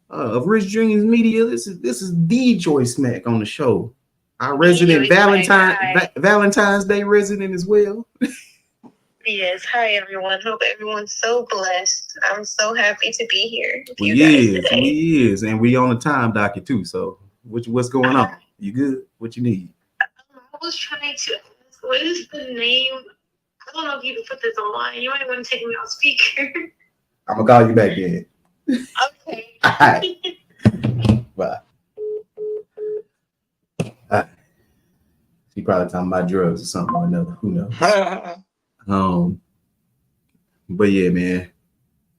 of Rich Dreamzz Media. This is the Joyce Mack on the show. Our resident Valentine's Day resident as well. Yes, hi everyone. Hope everyone's so blessed. I'm so happy to be here with you guys today. We is, and we on the time docket too. So what's going on? You good? What you need? I was trying to ask, what is the name? I don't know if you can put this online. You might want to take me on speaker. I'm gonna call you back then. Okay. All right. Bye. She probably talking about drugs or something or another. Who knows? But yeah, man,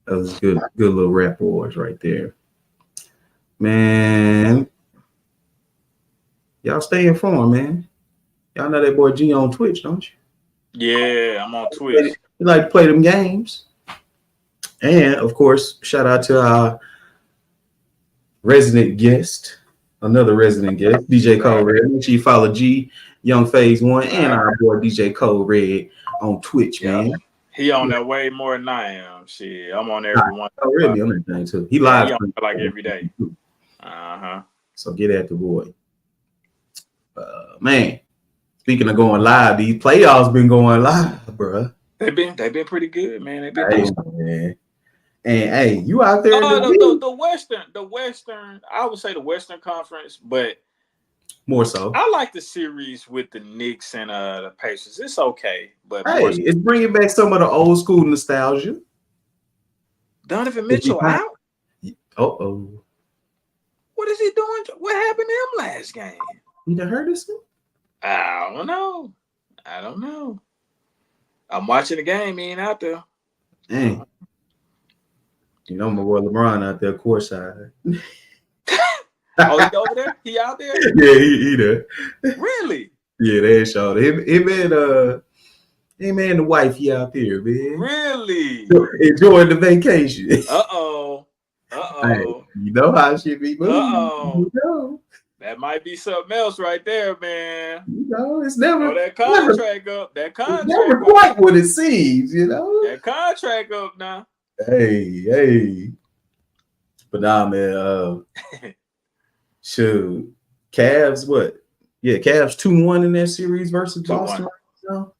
that was good little rap wars right there. Man, y'all stay informed, man. Y'all know that boy G on Twitch, don't you? Yeah, I'm on Twitch. You like to play them games. And of course, shout out to our resident guest, another resident guest, DJ Cole Red. Make sure you follow G, Young Phase 1, and our boy DJ Cole Red on Twitch, man. He on there way more than I am. Shit, I'm on there every one. Oh, really? On that thing too. He live like every day. So get at the boy. Man, speaking of going live, these playoffs been going live, bro. They've been pretty good, man. They've been man. And hey, you out there? The Western. I would say the Western Conference, but more so. I like the series with the Knicks and the Pacers. It's okay, but hey, it's bringing back some of the old school nostalgia. Donovan Mitchell out? Uh-oh. What is he doing? What happened to him last game? You done heard this one? I don't know. I'm watching the game. He ain't out there. Dang. You know my boy LeBron out there courtside. Oh, he over there? He out there? Yeah, he there. Really? Yeah, they showed him and the wife, he out there, man. Really? Enjoying the vacation. Uh-oh. Hey, you know how shit be moving. Uh-oh. You know. That might be something else right there, man. You know, it's never that contract up. That contract never quite what it seems, you know. That contract up now. Hey. But nah, man, shoot. Cavs, what? Yeah, Cavs 2-1 in that series versus Boston.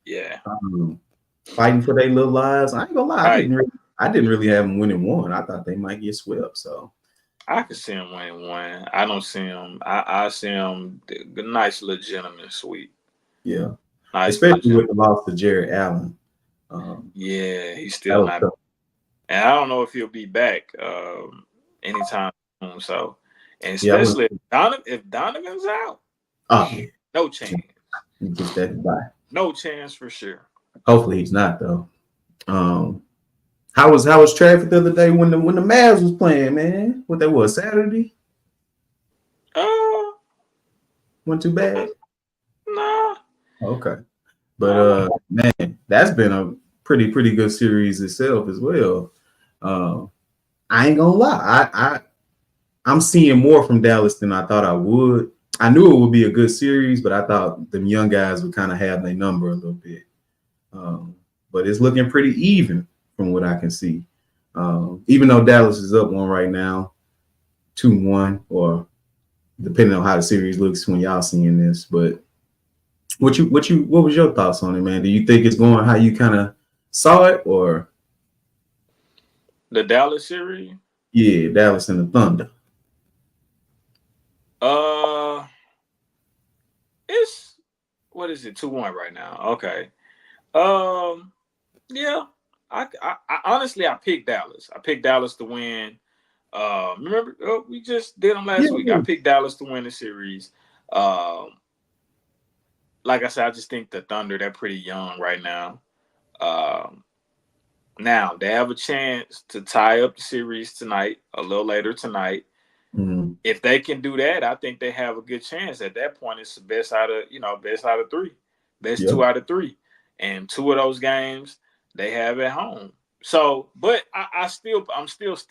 Yeah. Fighting for their little lives. I ain't gonna lie. I didn't really have them winning one. I thought they might get swept. So I could see them winning one. I don't see them. I see them nice legitimate sweep. Yeah. Nice, especially with the loss to Jared Allen. Yeah, he's still not. Tough. And I don't know if he'll be back anytime soon. So, and especially if Donovan's out, no chance. No chance for sure. Hopefully he's not though. How was traffic the other day when the Mavs was playing, man? What that was, Saturday? Wasn't too bad. Nah. Okay. But man, that's been a pretty good series itself as well. I ain't gonna lie. I'm seeing more from Dallas than I thought I would. I knew it would be a good series, but I thought them young guys would kind of have their number a little bit. But it's looking pretty even from what I can see. Even though Dallas is up one right now, 2-1, or depending on how the series looks when y'all seeing this. But what was your thoughts on it, man? Do you think it's going how you kind of saw it, or the Dallas series? Yeah, Dallas and the Thunder. It's what is it? 2-1 right now. Okay. Yeah. I honestly I picked Dallas. I picked Dallas to win. Remember we just did them last week. I picked Dallas to win the series. Like I said, I just think the Thunder, they're pretty young right now. Now they have a chance to tie up the series tonight, a little later tonight. Mm-hmm. If they can do that, I think they have a good chance. At that point, it's the best out of three, best 2 out of 3, and 2 of those games they have at home. So, but I'm still,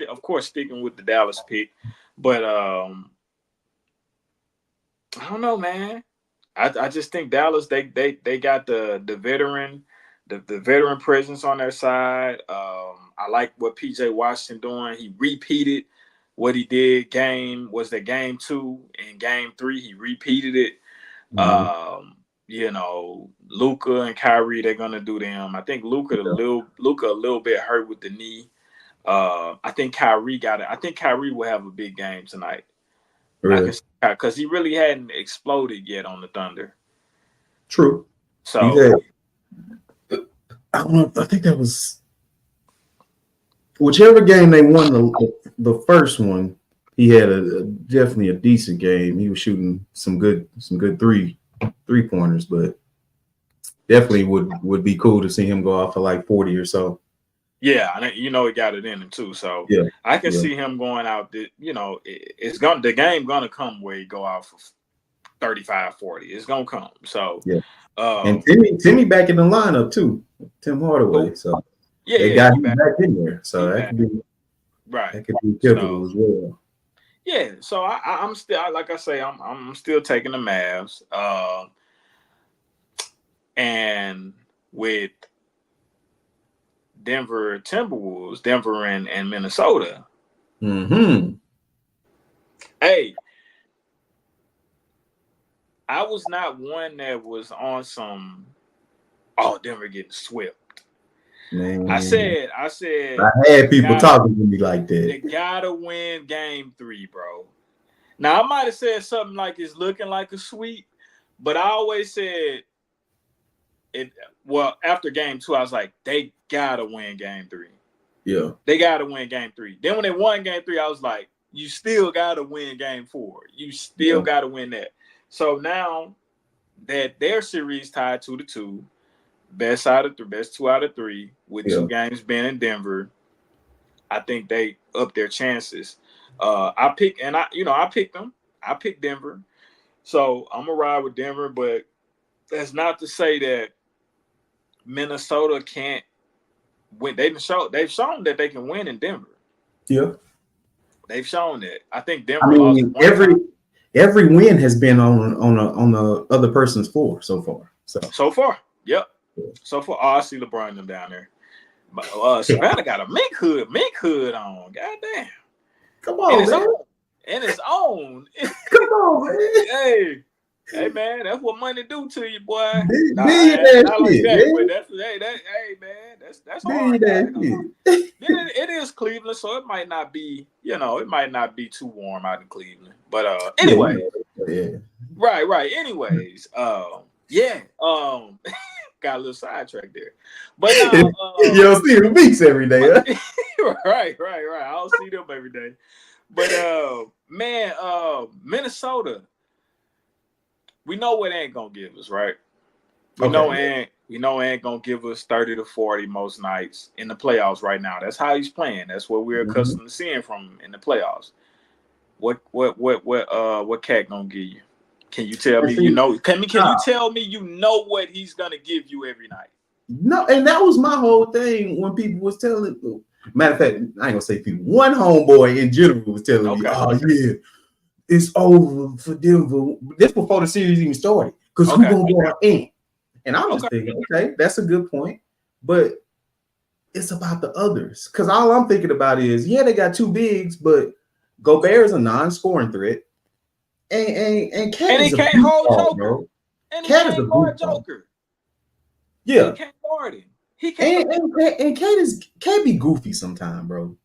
of course, sticking with the Dallas pick. But I don't know, man. I just think Dallas they got the veteran presence on their side. I like what PJ Washington doing. He repeated what he did game 2 and game 3. He repeated it. Mm-hmm. Luka and Kyrie, they're gonna do them. I think Luka a little bit hurt with the knee. I think Kyrie will have a big game tonight. Really? Because he really hadn't exploded yet on the Thunder. True. So I don't know. I think that was whichever game they won the first one. He had definitely a decent game. He was shooting some good 3-pointers, but definitely would be cool to see him go off for like 40 or so. Yeah, and he got it in him too. So yeah, I can see him going out. The game gonna come where he go out for 35, 40. It's gonna come. So yeah. And Timmy back in the lineup too. Tim Hardaway. So they got him back in there. So that could be right. That could be pivotal as well. Yeah. So I'm still, like I say, I'm still taking the Mavs. And with Denver Timberwolves, Denver and Minnesota. Mm-hmm. Hey, I was not one that was on some, Denver getting swept. Man. I said I had people talking to me like that. They gotta win game 3, bro. Now I might have said something like it's looking like a sweep, but I always said it. Well, after game 2, I was like, they gotta win game 3. Yeah, they gotta win game 3. Then when they won game 3, I was like, you still gotta win game 4. You still gotta win that. So now that their series tied 2-2, best 2 out of 3, with 2 games being in Denver, I think they up their chances. I picked them. I picked Denver. So I'm gonna ride with Denver, but that's not to say that Minnesota can't win. They've shown that they can win in Denver. Yeah. They've shown that. I think Denver lost every win has been on the other person's floor so far. So far. Yep. So far. I see LeBron them down there. But Savannah got a mink hood on. God damn. Come on, man. In his own. Come on, man. Hey man, that's what money do to you, boy. Not like that, but that's hard. It is Cleveland, so it might not be, too warm out in Cleveland. But anyway. Right. Anyways, got a little sidetracked there. But you don't see the beats every day, huh? Right. I don't see them every day. But Minnesota, we know what ain't gonna give us, right? We know ain't gonna give us 30 to 40 most nights in the playoffs right now. That's how he's playing. That's what we're accustomed to seeing from him in the playoffs. What Cat gonna give you? Can you tell me Can you tell me what he's gonna give you every night? No, and that was my whole thing when people was telling Matter of fact, I ain't gonna say people. One homeboy in general was telling me, "Oh yeah, it's over for Denver." This before the series even started, because who gonna go out in? And I'm just thinking, okay, that's a good point, but it's about the others. Because all I'm thinking about is, yeah, they got two bigs, but Gobert is a non-scoring threat, and Cat is he can't hold Joker, bro. And he can't guard Joker. Yeah, he can't guard him. He can't. And Cat be goofy sometime, bro.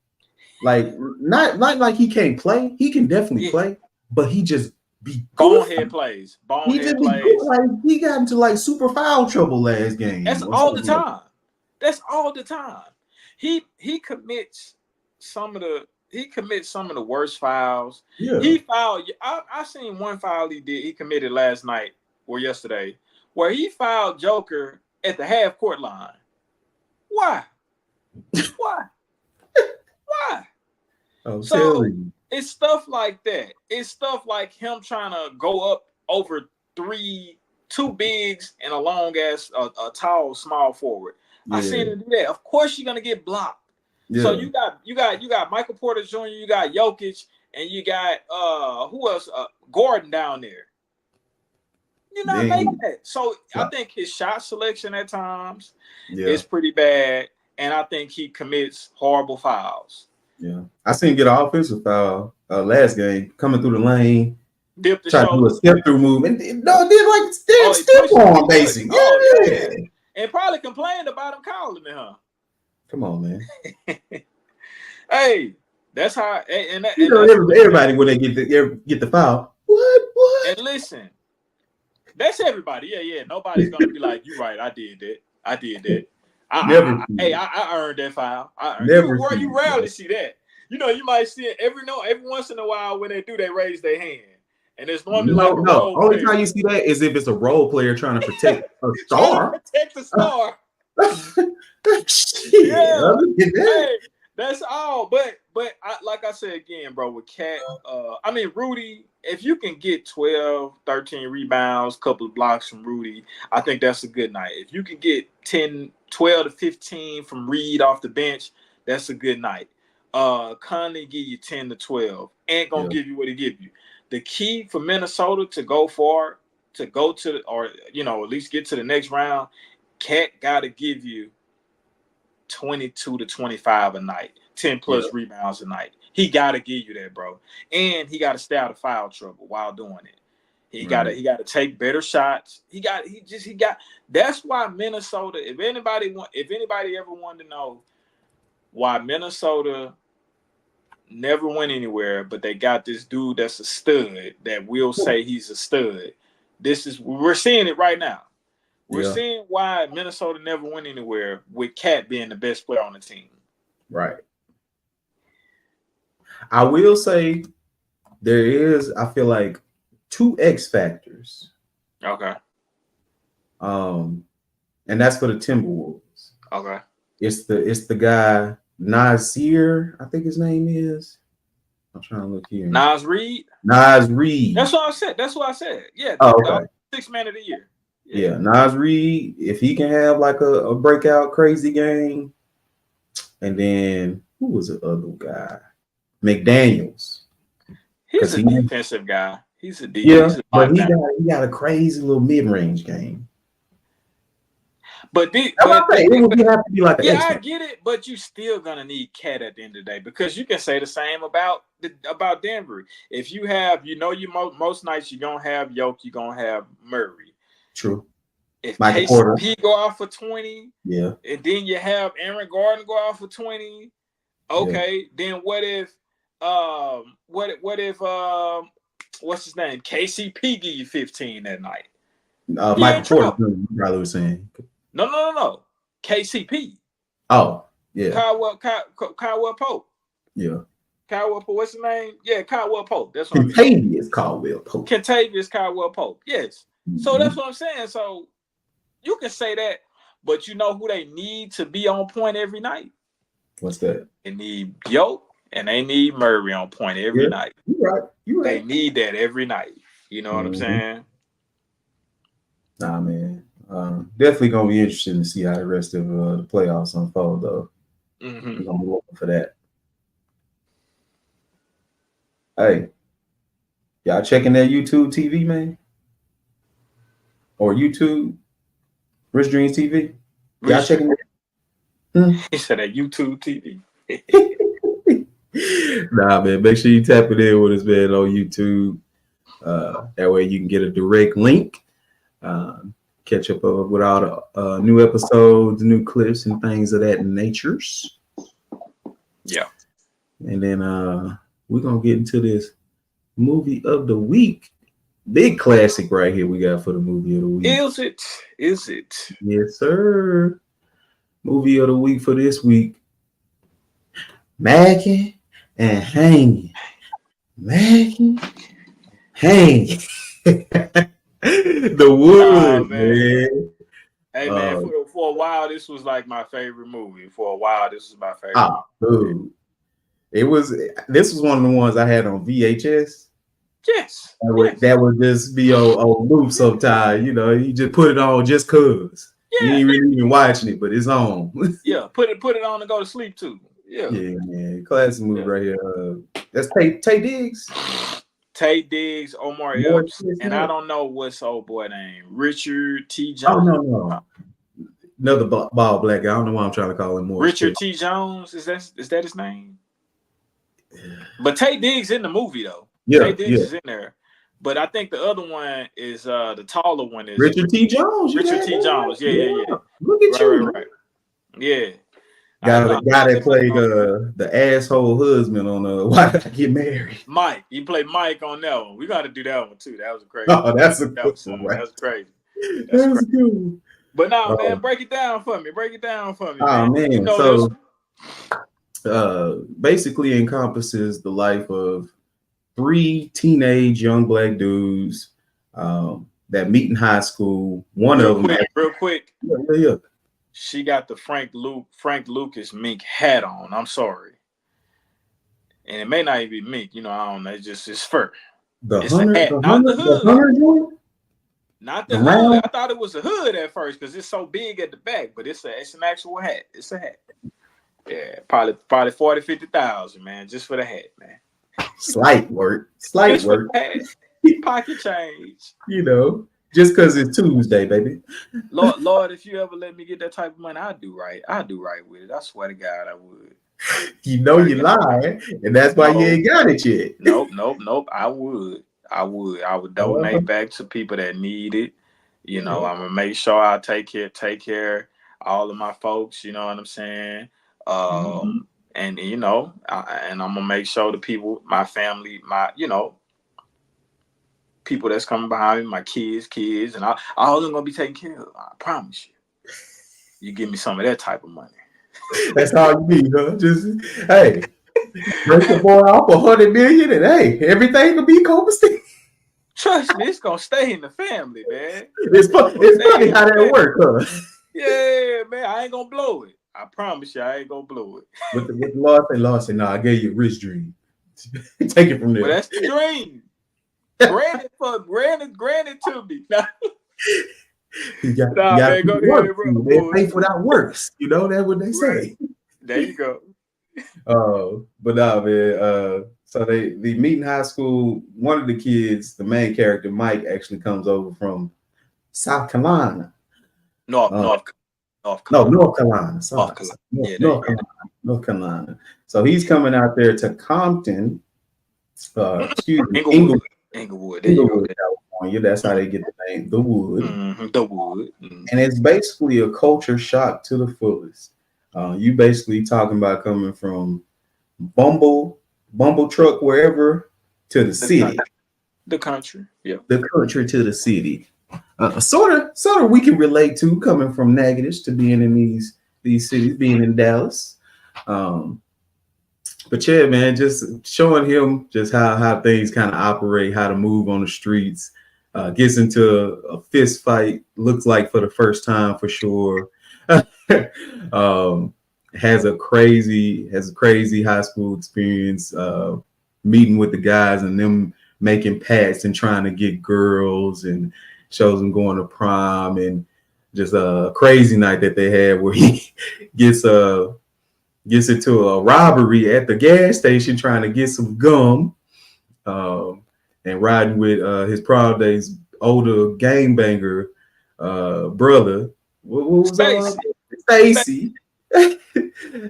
Like not like he can't play. He can definitely play, but he just be bonehead plays. Bonehead plays. Like he got into like super foul trouble last game. That's all the time. That's all the time. He commits some of the worst fouls. Yeah. He fouled. I seen one foul he committed last night or yesterday, where he fouled Joker at the half court line. Why? Why? Why? So it's stuff like that. It's stuff like him trying to go up over two bigs and a long ass, a tall small forward. Yeah. I seen him do that. Of course, you're gonna get blocked. Yeah. So you got Michael Porter Jr., you got Jokic, and you got who else? Gordon down there. You're not making that. So I think his shot selection at times is pretty bad, and I think he commits horrible fouls. Yeah, I seen him get an offensive foul last game, coming through the lane, dip the shoulder, to do a step through move, and did like step on basic. Yeah, and probably complained about him calling it, huh? Come on, man. Hey, that's how. And everybody when they get the foul. What? And listen, that's everybody. Yeah. Nobody's gonna be like, "You right? I did that. I earned that foul. You rarely see that. You might see it every once in a while when they do, they raise their hand. And it's normally only time you see that is if it's a role player trying to protect a star. Protect the star. Hey, that's all. But like I said again, bro, with Cat, Rudy, if you can get 12, 13 rebounds, couple of blocks from Rudy, I think that's a good night. If you can get 12 to 15 from Reed off the bench, that's a good night. Conley give you 10 to 12. Ain't gonna give you what he give you. The key for Minnesota to go far, to go to, or at least get to the next round, Cat gotta give you 22 to 25 a night, 10 plus rebounds a night. He gotta give you that, bro. And he gotta stay out of foul trouble while doing it. He gotta take better shots. He got. That's why Minnesota. If anybody ever wanted to know why Minnesota never went anywhere, but they got this dude that's a stud that will say he's a stud. We're seeing it right now. We're seeing why Minnesota never went anywhere with Cat being the best player on the team. Right. I will say there is, I feel like, 2 X factors. Okay. And that's for the Timberwolves. Okay. It's the guy Nasir, I think his name is. I'm trying to look here. Naz Reid. Naz Reid. That's what I said. Yeah. Okay. 6th man of the year. Yeah, Naz Reid, if he can have like a breakout crazy game. And then who was the other guy? McDaniels. He's a defensive guy. He's a defensive guy. But he got a crazy little mid-range game. But it would have to be like I get it, but you still gonna need Cat at the end of the day, because you can say the same about Denver. If you have, most nights you're gonna have Yoke, you're gonna have Murray. True. If KCP go off for 20, and then you have Aaron Gordon go off for 20, okay, then what if what's his name? KCP give you 15 that night. Michael Porter, probably was saying. No. KCP. Oh, yeah. Caldwell Pope. Yeah. Caldwell Pope. What's his name? Yeah, Caldwell Pope. That's what Kentavious Caldwell Pope. Kentavious Caldwell Pope. Yes. Mm-hmm. So that's what I'm saying. So you can say that, but you know who they need to be on point every night? What's that? They need Yoke and they need Murray on point every night. You're right. They need that every night. You know what I'm saying? Nah, man. Definitely gonna be interesting to see how the rest of the playoffs unfold, though. Mm-hmm. We're gonna be looking for that. Hey, y'all checking that YouTube TV, man? Or YouTube? Rich Dreamzz TV? Y'all checking that? He said that YouTube TV. Nah, man, make sure you tap it in with us, man, on YouTube. That way you can get a direct link. Catch up with all the new episodes, new clips, and things of that natures. Yeah. And then we're going to get into this movie of the week. Big classic right here we got for the movie of the week. Is it? Is it? Yes, sir. Movie of the week for this week. Macking and hanging. Macking, hanging. The Wood, man. Hey, man, for a while, this was like my favorite movie. For a while, this was my favorite movie. Dude. This was one of the ones I had on VHS. Yes. That would just be on loop sometime. You know, you just put it on just cause. Yeah. You ain't really even watching it, but it's on. Yeah, put it on and go to sleep too. Yeah. Yeah, man. Classic movie right here. That's Tay Diggs. Tay Diggs, Omar Epps, and I don't know what's old boy name. Richard T. Jones. Oh, no. Another bald black guy. I don't know why I'm trying to call him more. Richard T. Jones. Is that his name? But Tay Diggs in the movie though. Yeah, Tay Diggs is in there. But I think the other one is the taller one is Richard T. Jones. Richard T. Jones. Yeah. Look at you. Right. Yeah. Guy that played the asshole husband on Why Did I Get Married? Mike. You played Mike on that one. We got to do that one too. That was crazy. Oh, that's a good one. That was crazy. That's good. But now, man, break it down for me. Oh, man. You know, so basically encompasses the life of 3 teenage young black dudes that meet in high school. One of them, real quick. Yeah. She got the Frank Lucas mink hat on. I'm sorry, and it may not even be mink. You know, I don't know. It's just his fur. It's a hat, not the hood. Not the hood. I thought it was a hood at first because it's so big at the back, but it's an actual hat. It's a hat. Yeah, probably 40, 50,000, man, just for the hat, man. Slight work. Pocket change. You know, just because it's Tuesday, baby. Lord, if you ever let me get that type of money, I'd do right with it. I swear to God, I would. You know you lying, and that's why you ain't got it yet. Nope. I would donate back to people that need it. You know, I'm gonna make sure I take care all of my folks. You know what I'm saying? And you know, and I'm gonna make sure the people, my family, people that's coming behind me, my kids, and all of them gonna be taken care of. I promise you. You give me some of that type of money. That's all you need, huh? Just hey, break the boy off 100 million, and hey, everything will be copacetic. Trust me, it's gonna stay in the family, man. It's funny how that works, huh? Yeah, man, I ain't gonna blow it. I promise you, I ain't gonna blow it. With the Lord say, no, I gave you a rich dream. Take it from there. Well, that's the dream. Granted to me. You got man, go ahead, bro. Faith without works. You know, that's what they say. There you go. But man. So they meet in high school. One of the kids, the main character, Mike, actually comes over from South Carolina. North Carolina. North Carolina. North Carolina. So he's coming out there to Compton. Inglewood, California. That's how they get the name, The Wood. The Wood. And it's basically a culture shock to the fullest. You basically talking about coming from Bumble truck wherever to the city. The country. Yeah. The country to the city. Sort of we can relate to coming from Natchitoches to being in these cities, being in Dallas. But yeah, man, just showing him just how things kind of operate, how to move on the streets, gets into a fist fight, looks like for the first time for sure. Has a crazy high school experience, meeting with the guys and them making pacts and trying to get girls, and shows them going to prom, and just a crazy night that they had where he gets gets into a robbery at the gas station trying to get some gum, and riding with his prom days older gangbanger brother. What was Stacy. Stacy,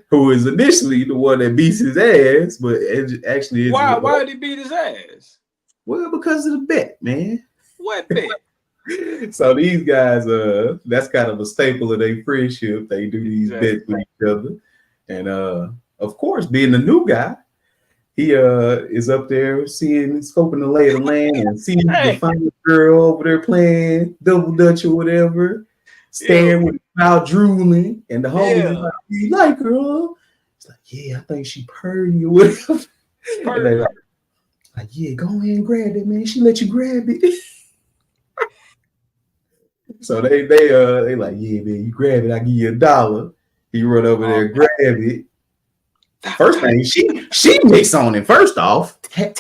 who is initially the one that beats his ass, but actually is Why did he beat his ass? well because of the bet, man. What bet? So these guys, that's kind of a staple of their friendship. They do these Exactly. bets with each other, and of course, being the new guy, he is up there scoping the lay of the land, and seeing the final girl over there playing double dutch or whatever, staring with the mouth drooling, and the homies is like, "You like her?" Huh? It's like, "Yeah, I think she purdy or whatever." And they like, "Yeah, go ahead and grab it, man. She let you grab it." So they like, "Yeah, man, you grab it, I give you $1." He run over there, grab it. First thing she mix on him. First off, gave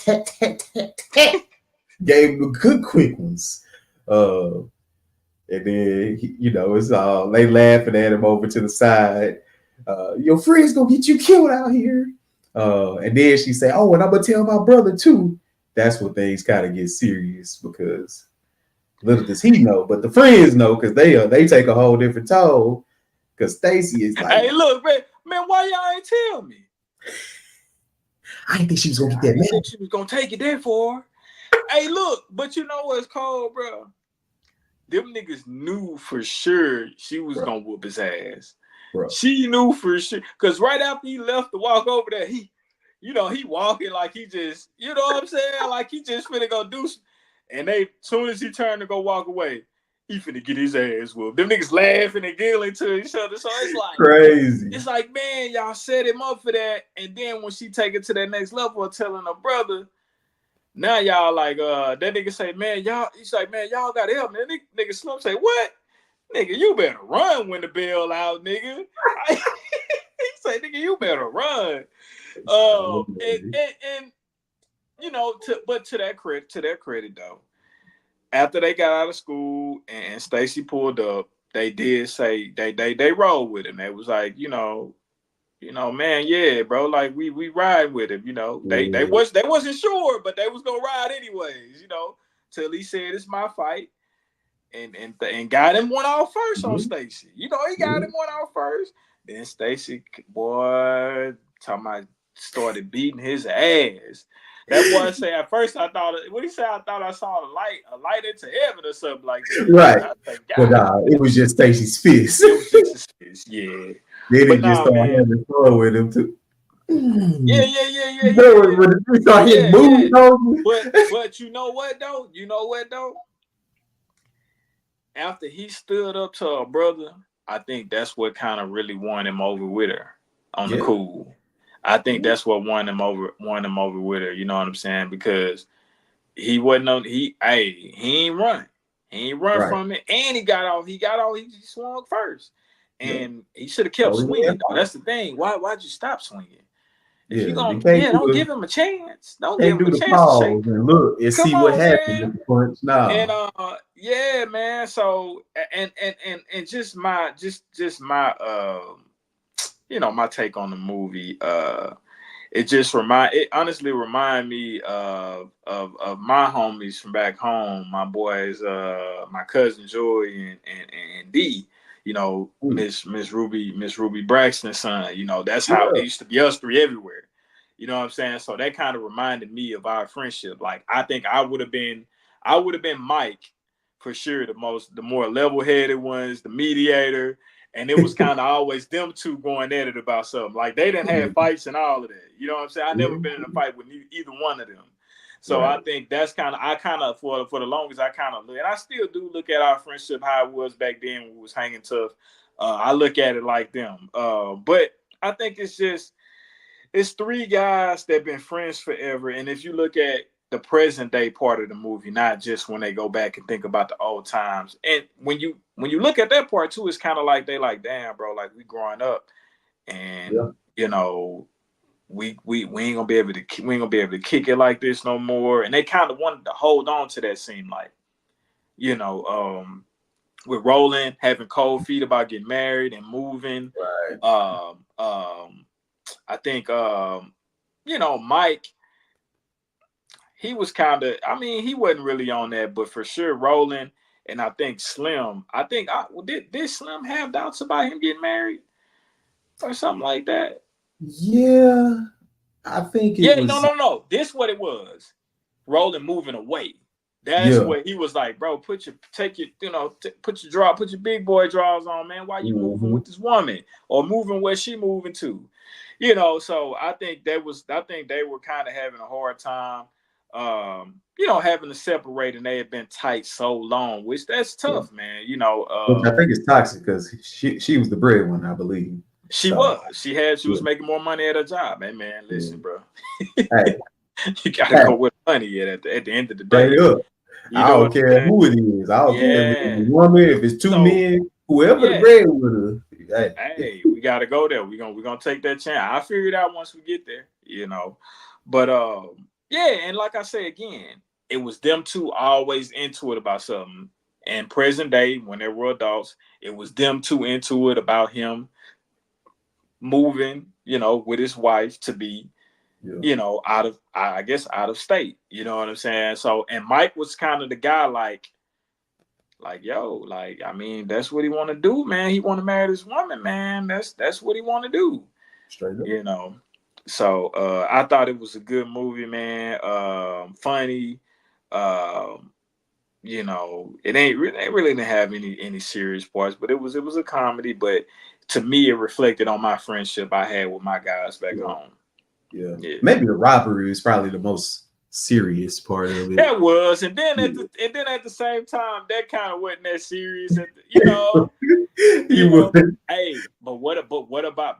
him the good quick ones. And then it's all they laughing at him over to the side. Your friend's gonna get you killed out here. And then she say, "Oh, and I'm gonna tell my brother too." That's when things kind of get serious because little does he know, but the friends know because they take a whole different toll. Because Stacy is like, "Hey, look, man, why y'all ain't tell me? I didn't think she was gonna get that. I think she was gonna take it there for her." Hey, look, but you know what's cold, bro? Them niggas knew for sure she was gonna whoop his ass. Bro. She knew for sure, because right after he left to walk over there, he walking like he just, you know what I'm saying, like he just finna go do. And soon as he turned to go walk away, he finna get his ass whooped. Them niggas laughing and giggling to each other. So it's like crazy. It's like, man, y'all set him up for that. And then when she take it to that next level of telling her brother, now y'all like, that nigga say, man, he's like, man, y'all gotta help me. And nigga Slim say, what? Nigga, you better run when the bell out, nigga. He say, nigga, you better run. And to their credit though, after they got out of school and Stacy pulled up, they did say they rolled with him. They was like, man, yeah, bro, like we ride with him. They wasn't sure, but they was gonna ride anyways. Till he said it's my fight, and got him one out first on Stacy. He got him one out first. Then Stacy, boy, talking about started beating his ass. That boy say at first I thought what he said, I thought I saw a light into heaven or something like that. Right. But it was just Stacy's fist. It was just his fist, yeah. Then he just started having fun with him too. Yeah. We start hitting moves. But you know what though? After he stood up to her brother, I think that's what kind of really won him over with her on the cool. I think that's what won him over with her. You know what I'm saying? Because he wasn't on. He ain't run. He ain't run from it, and he got off. He swung first, and he should have kept swinging. Though. That's the thing. Why'd you stop swinging? If you're gonna, don't give him a chance. Don't give him a chance to shake. And look and see what happens with the punch. Nah. And yeah, man. So and just my my take on the movie. It honestly remind me of my homies from back home. My boys, my cousin Joy and D. Miss Ruby Braxton's son. That's how it used to be us three everywhere. You know what I'm saying? So that kind of reminded me of our friendship. Like I think I would have been Mike for sure, the more level-headed ones, the mediator, and it was kind of always them two going at it about something. Like they didn't have fights and all of that. You know what I'm saying? I never been in a fight with either one of them. So I think that's for the longest, I kind of look, and I still do look at our friendship how it was back then when we was hanging tough. I look at it like them. But I think it's three guys that been friends forever. And if you look at the present day part of the movie, not just when they go back and think about the old times. And when you look at that part too, it's kind of like they like, damn, bro, like we growing up, and we ain't gonna be able to kick it like this no more. And they kind of wanted to hold on to that scene, like, with Roland having cold feet about getting married and moving. Right. I think Mike, he was kind of, I mean, he wasn't really on that, but for sure Roland and I think Slim. I think did Slim have doubts about him getting married or something like that? Yeah, I think it was. No. This what it was. Roland moving away. That's Yeah. what he was like, bro. Put your big boy drawers on, man. Why you moving with this woman or moving where she moving to? So I think they were kind of having a hard time, having to separate, and they had been tight so long, which that's tough, man. Which I think it's toxic because she was the breadwinner, I believe. She was making more money at her job. Hey, man, listen, bro. Hey. You gotta go with money at the end of the day. I don't care who it is. I don't care if it's a woman, if it's two men, whoever the breadwinner. Hey, we gotta go there. We're gonna take that chance. I'll figure it out once we get there, But and like I say again, it was them two always into it about something. And present day, when they were adults, it was them two into it about him moving, with his wife to be out of state. You know what I'm saying? So, and Mike was kind of the guy like, I mean, that's what he want to do, man. He want to marry this woman, man. That's what he want to do. Straight up. So I thought it was a good movie, man. Funny. It really didn't have any serious parts, but it was a comedy. But to me, it reflected on my friendship I had with my guys back home. Yeah. Maybe the robbery is probably the most serious part of it. That was, and then at the same time, that kind of wasn't that serious. Hey, but what about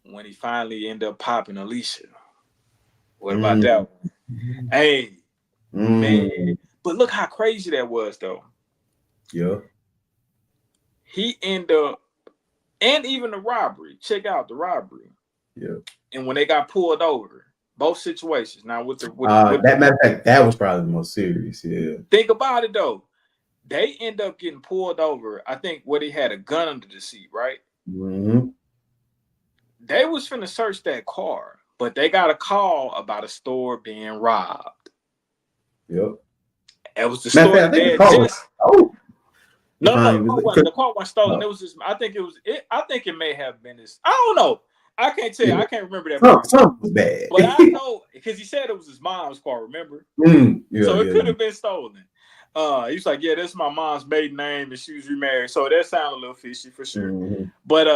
when he finally ended up popping Alicia? What about that one? Hey, man. But look how crazy that was, though. Yeah. He ended up, and even the robbery. Check out the robbery. Yeah. And when they got pulled over, both situations. Now with that matter of fact, that was probably the most serious. Yeah. Think about it though. They end up getting pulled over. I think where they had a gun under the seat, right? Mm-hmm. They was finna search that car, but they got a call about a store being robbed. Yep. It was the store that they had just. The car wasn't stolen. No. It was just. I think it may have been this. I don't know. I can't tell you. I can't remember that. Something was bad. But I know because he said it was his mom's car. Remember? So it could have been stolen. He was like, "Yeah, that's my mom's maiden name, and she was remarried." So that sounded a little fishy for sure. Mm-hmm. But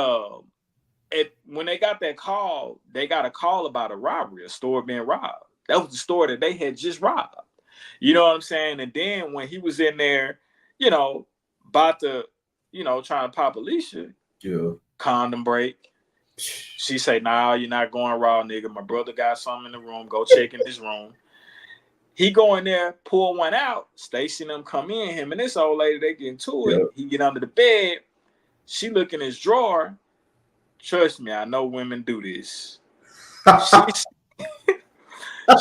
when they got that call, they got a call about a robbery, a store being robbed. That was the store that they had just robbed. You know what I'm saying? And then when he was in there, about to, trying to pop Alicia, condom break. She say, "Nah, you're not going raw, nigga. My brother got something in the room. Go check in his room." He go in there, pull one out. Stacy and them come in. Him and this old lady, they get into it. He get under the bed. She look in his drawer. Trust me, I know women do this.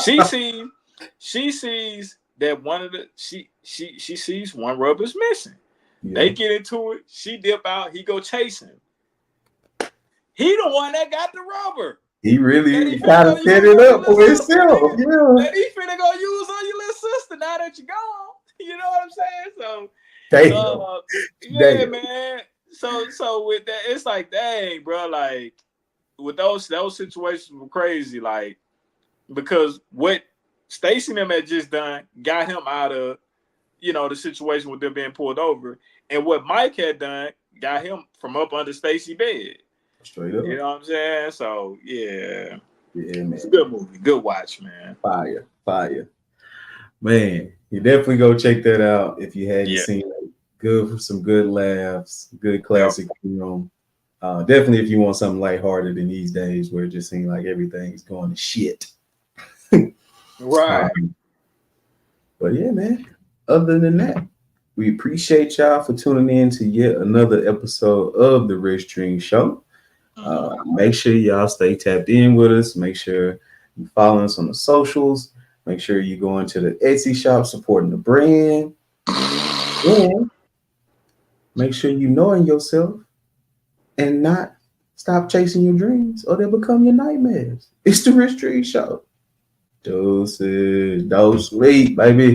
She sees that one of the she sees one rubber's missing. They get into it. She dip out. He go chase him. He the one that got the rubber. He really kind of set it up for himself. That he finna go use on your little sister now that you're gone. You know what I'm saying? So, man. So with that, it's like, dang, bro. Like with those situations were crazy. Like because what Stacy and them had just done got him out of, the situation with them being pulled over, and what Mike had done got him from up under Stacy's bed. Straight up. You know what I'm saying? So yeah, man. It's a good movie, good watch, man. Fire, man. You definitely go check that out if you hadn't seen it. Good for some good laughs, good classic film. Definitely if you want something lighthearted in these days where it just seems like everything's going to shit. Right. But yeah, man. Other than that, we appreciate y'all for tuning in to yet another episode of the Rich Dream Show. Make sure y'all stay tapped in with us. Make sure you follow us on the socials. Make sure you go into the Etsy shop supporting the brand. And make sure you knowing yourself and not Stop chasing your dreams or they'll become your nightmares. It's the Rich Tree Show. Doses, dose sweet, baby.